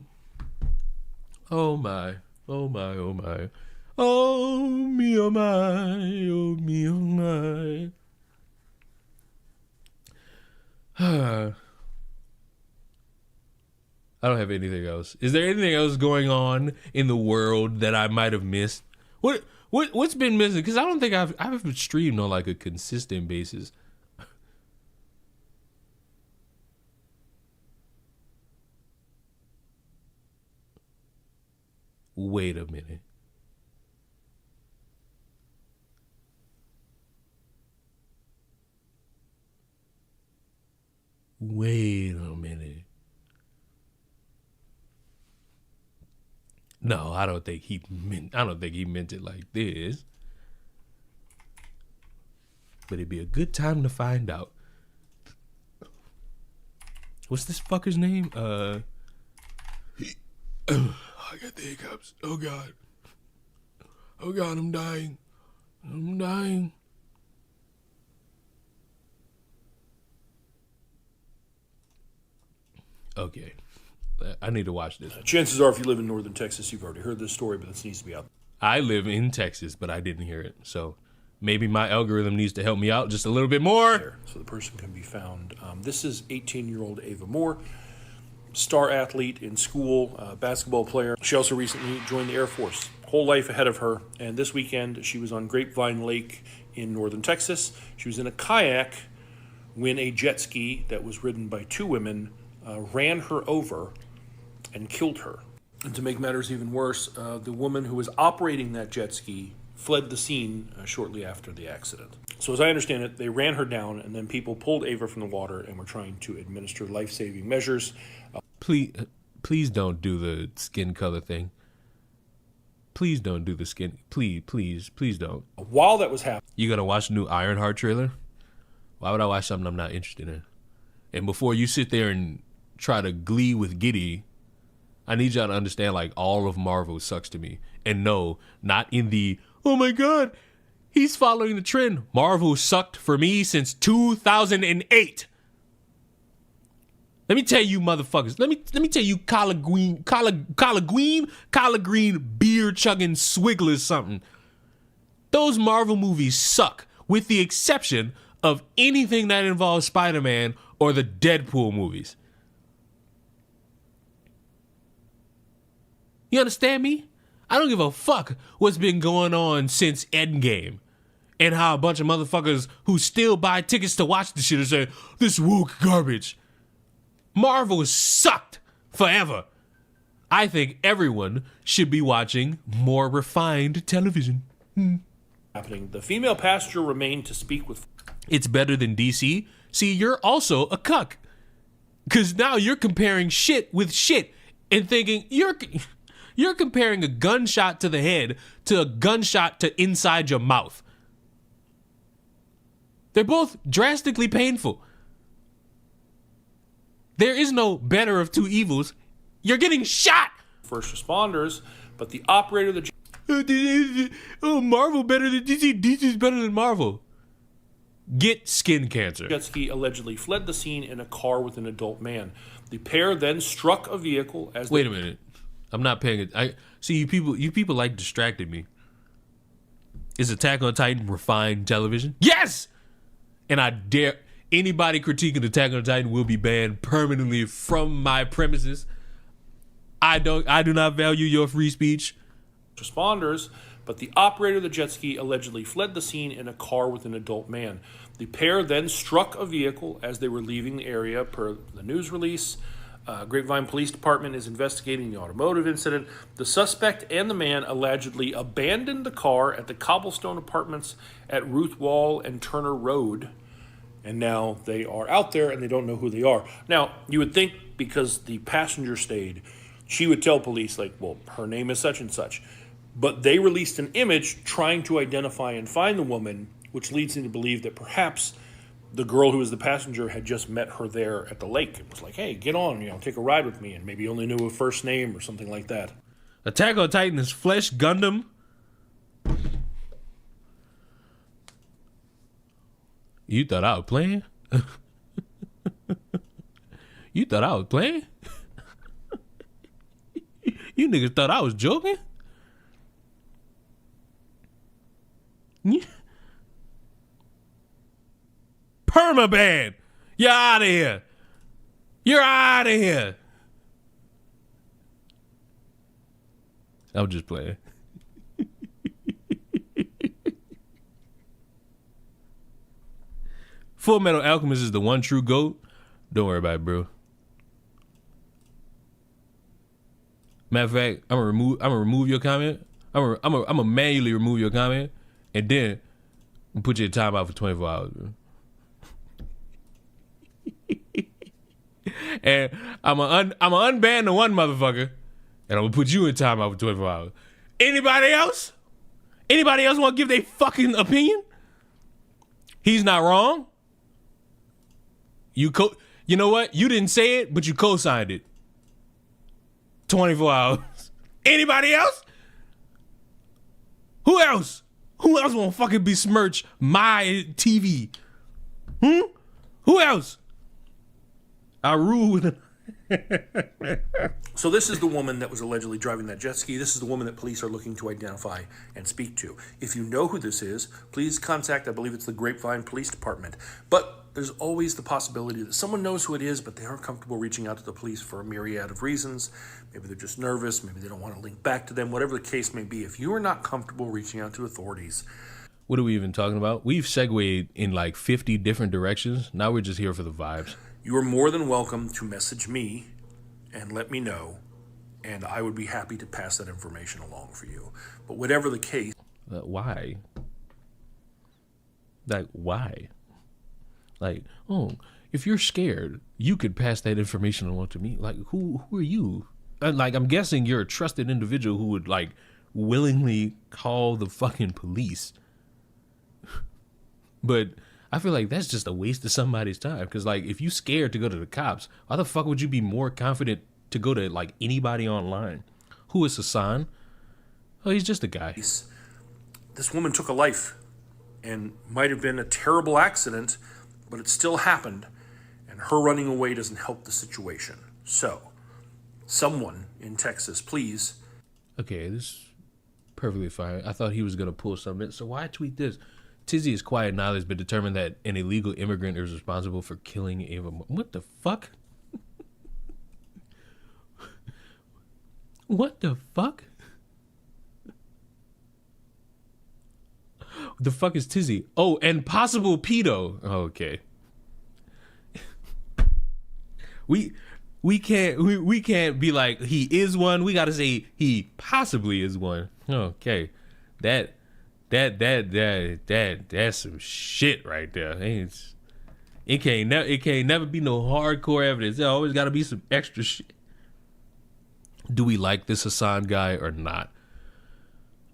Oh my. Oh my. Oh my. Oh me, oh my. Oh me, oh my. I don't have anything else. Is there anything else going on in the world that I might have missed? What's been missing? Because I don't think I've streamed on like a consistent basis. Wait a minute. Wait a minute. No, I don't think he meant it like this. But it'd be a good time to find out. What's this fucker's name? I got the hiccups. Oh God. Oh God, I'm dying. I'm dying. Okay. I need to watch this. Chances are if you live in northern Texas, you've already heard this story, but this needs to be out. I live in Texas, but I didn't hear it. So maybe my algorithm needs to help me out just a little bit more. So the person can be found. This is 18-year-old Ava Moore. star athlete in school, basketball player. She also recently joined the Air Force. Whole life ahead of her. And this weekend, she was on Grapevine Lake in northern Texas. She was in a kayak when a jet ski that was ridden by two women ran her over and killed her. And to make matters even worse, the woman who was operating that jet ski fled the scene shortly after the accident. So as I understand it, they ran her down, and then people pulled Ava from the water and were trying to administer life-saving measures. Please don't do the skin color thing. Please don't do the skin. Please don't. While that was happening, you gotta watch the new Ironheart trailer? Why would I watch something I'm not interested in? And before you sit there and try to glee with Giddy, I need y'all to understand, like, all of Marvel sucks to me. And no, not in the, oh my God, he's following the trend. Marvel sucked for me since 2008. Let me tell you, motherfuckers. Let me tell you, collard green, beer chugging swigglers something. Those Marvel movies suck, with the exception of anything that involves Spider-Man or the Deadpool movies. You understand me? I don't give a fuck what's been going on since Endgame. And how a bunch of motherfuckers who still buy tickets to watch the shit are saying, this woke garbage. Marvel sucked forever. I think everyone should be watching more refined television. happening. The female passenger remained to speak with... It's better than DC. See, you're also a cuck. Because now you're comparing shit with shit and thinking you're comparing a gunshot to the head to a gunshot to inside your mouth. They're both drastically painful. There is no better of two evils. You're getting shot. First responders, but the operator of the... Oh, Marvel better than DC. DC's better than Marvel. Get skin cancer. Jet ski allegedly fled the scene in a car with an adult man. The pair then struck a vehicle as... Wait a minute. I'm not paying it. I see you people like distracted me. Is Attack on Titan refined television? Yes! And I dare anybody critiquing Attack on Titan will be banned permanently from my premises. I do not value your free speech. Responders, but the operator of the jet ski allegedly fled the scene in a car with an adult man. The pair then struck a vehicle as they were leaving the area, per the news release. Grapevine Police Department is investigating the automotive incident. The suspect and the man allegedly abandoned the car at the cobblestone apartments at Ruth Wall and Turner Road. And now they are out there and they don't know who they are. Now, you would think because the passenger stayed, she would tell police, like, well, her name is such and such. But they released an image trying to identify and find the woman, which leads me to believe that perhaps the girl who was the passenger had just met her there at the lake. It was like, hey, get on, take a ride with me, and maybe only knew her first name or something like that. Attack on Titan is Flesh Gundam. You thought I was playing? You thought I was playing? You niggas thought I was joking? Permaban! You're out of here! You're out of here! I was just playing. Full Metal Alchemist is the one true GOAT. Don't worry about it, bro. Matter of fact, I'm gonna remove your comment. I'm gonna manually remove your comment, and then I'm put you in timeout for 24 hours, bro. And I'm gonna unban the one motherfucker, and I'm gonna put you in timeout for 24 hours. Anybody else? Anybody else want to give their fucking opinion? He's not wrong. You know what? You didn't say it, but you co-signed it. 24 hours. Anybody else? Who else? Who else want to fucking besmirch my TV? Who else? I rule with So this is the woman that was allegedly driving that jet ski. This is the woman that police are looking to identify and speak to. If you know who this is, please contact, I believe it's the Grapevine Police Department. But there's always the possibility that someone knows who it is, but they aren't comfortable reaching out to the police for a myriad of reasons. Maybe they're just nervous. Maybe they don't want to link back to them. Whatever the case may be, if you are not comfortable reaching out to authorities. What are we even talking about? We've segued in like 50 different directions. Now we're just here for the vibes. You are more than welcome to message me and let me know, and I would be happy to pass that information along for you. But whatever the case... Why? Like, why? Like, oh, if you're scared, you could pass that information along to me. Like, who are you? Like, I'm guessing you're a trusted individual who would, like, willingly call the fucking police. But I feel like that's just a waste of somebody's time. Because, like, if you scared to go to the cops, why the fuck would you be more confident to go to, like, anybody online? Who is Hasan? Oh, he's just a guy. This woman took a life, and might have been a terrible accident, but it still happened, and her running away doesn't help the situation. So, someone in Texas, please. Okay, this is perfectly fine. I thought he was going to pull something. So why tweet this? Tizzy is quiet now. It's been determined that an illegal immigrant is responsible for killing Ava. What the fuck? What the fuck? The fuck is Tizzy? Oh, and possible pedo. Okay. We can't be like he is one. We gotta say he possibly is one. Okay. That's some shit right there. It can't never be no hardcore evidence. There always gotta be some extra shit. Do we like this Hasan guy or not?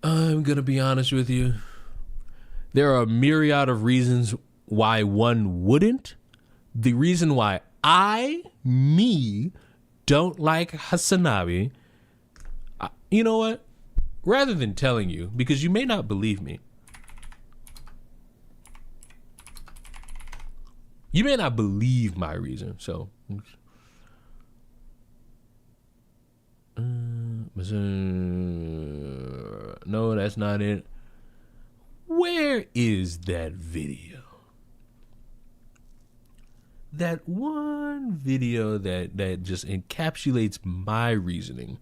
I'm gonna be honest with you. There are a myriad of reasons why one wouldn't. The reason why me don't like Hasanabi, you know what? Rather than telling you, because you may not believe me, you may not believe my reason. So, no, that's not it. Where is that video? That one video that just encapsulates my reasoning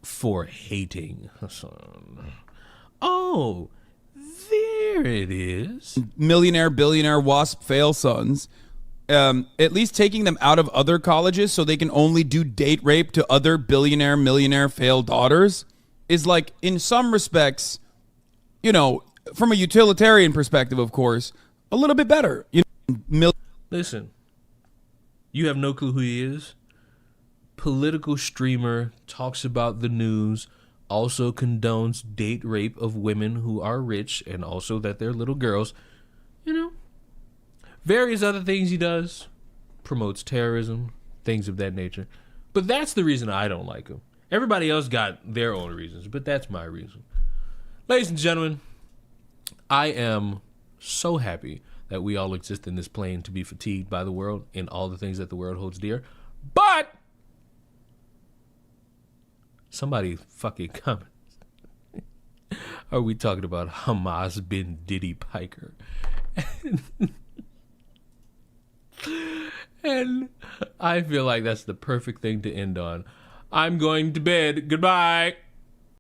for hating Hasan. Oh, there it is. Millionaire, billionaire, WASP fail sons. At least taking them out of other colleges so they can only do date rape to other billionaire, millionaire failed daughters is like, in some respects, you know, from a utilitarian perspective, of course, a little bit better. You know, listen, you have no clue who he is. Political streamer, talks about the news, also condones date rape of women who are rich and also that they're little girls. You know, various other things he does. Promotes terrorism, things of that nature. But that's the reason I don't like him. Everybody else got their own reasons, but that's my reason. Ladies and gentlemen, I am so happy that we all exist in this plane to be fatigued by the world and all the things that the world holds dear. But somebody fucking comment. Are we talking about Hamas bin Diddy Piker? And I feel like that's the perfect thing to end on. I'm going to bed. Goodbye.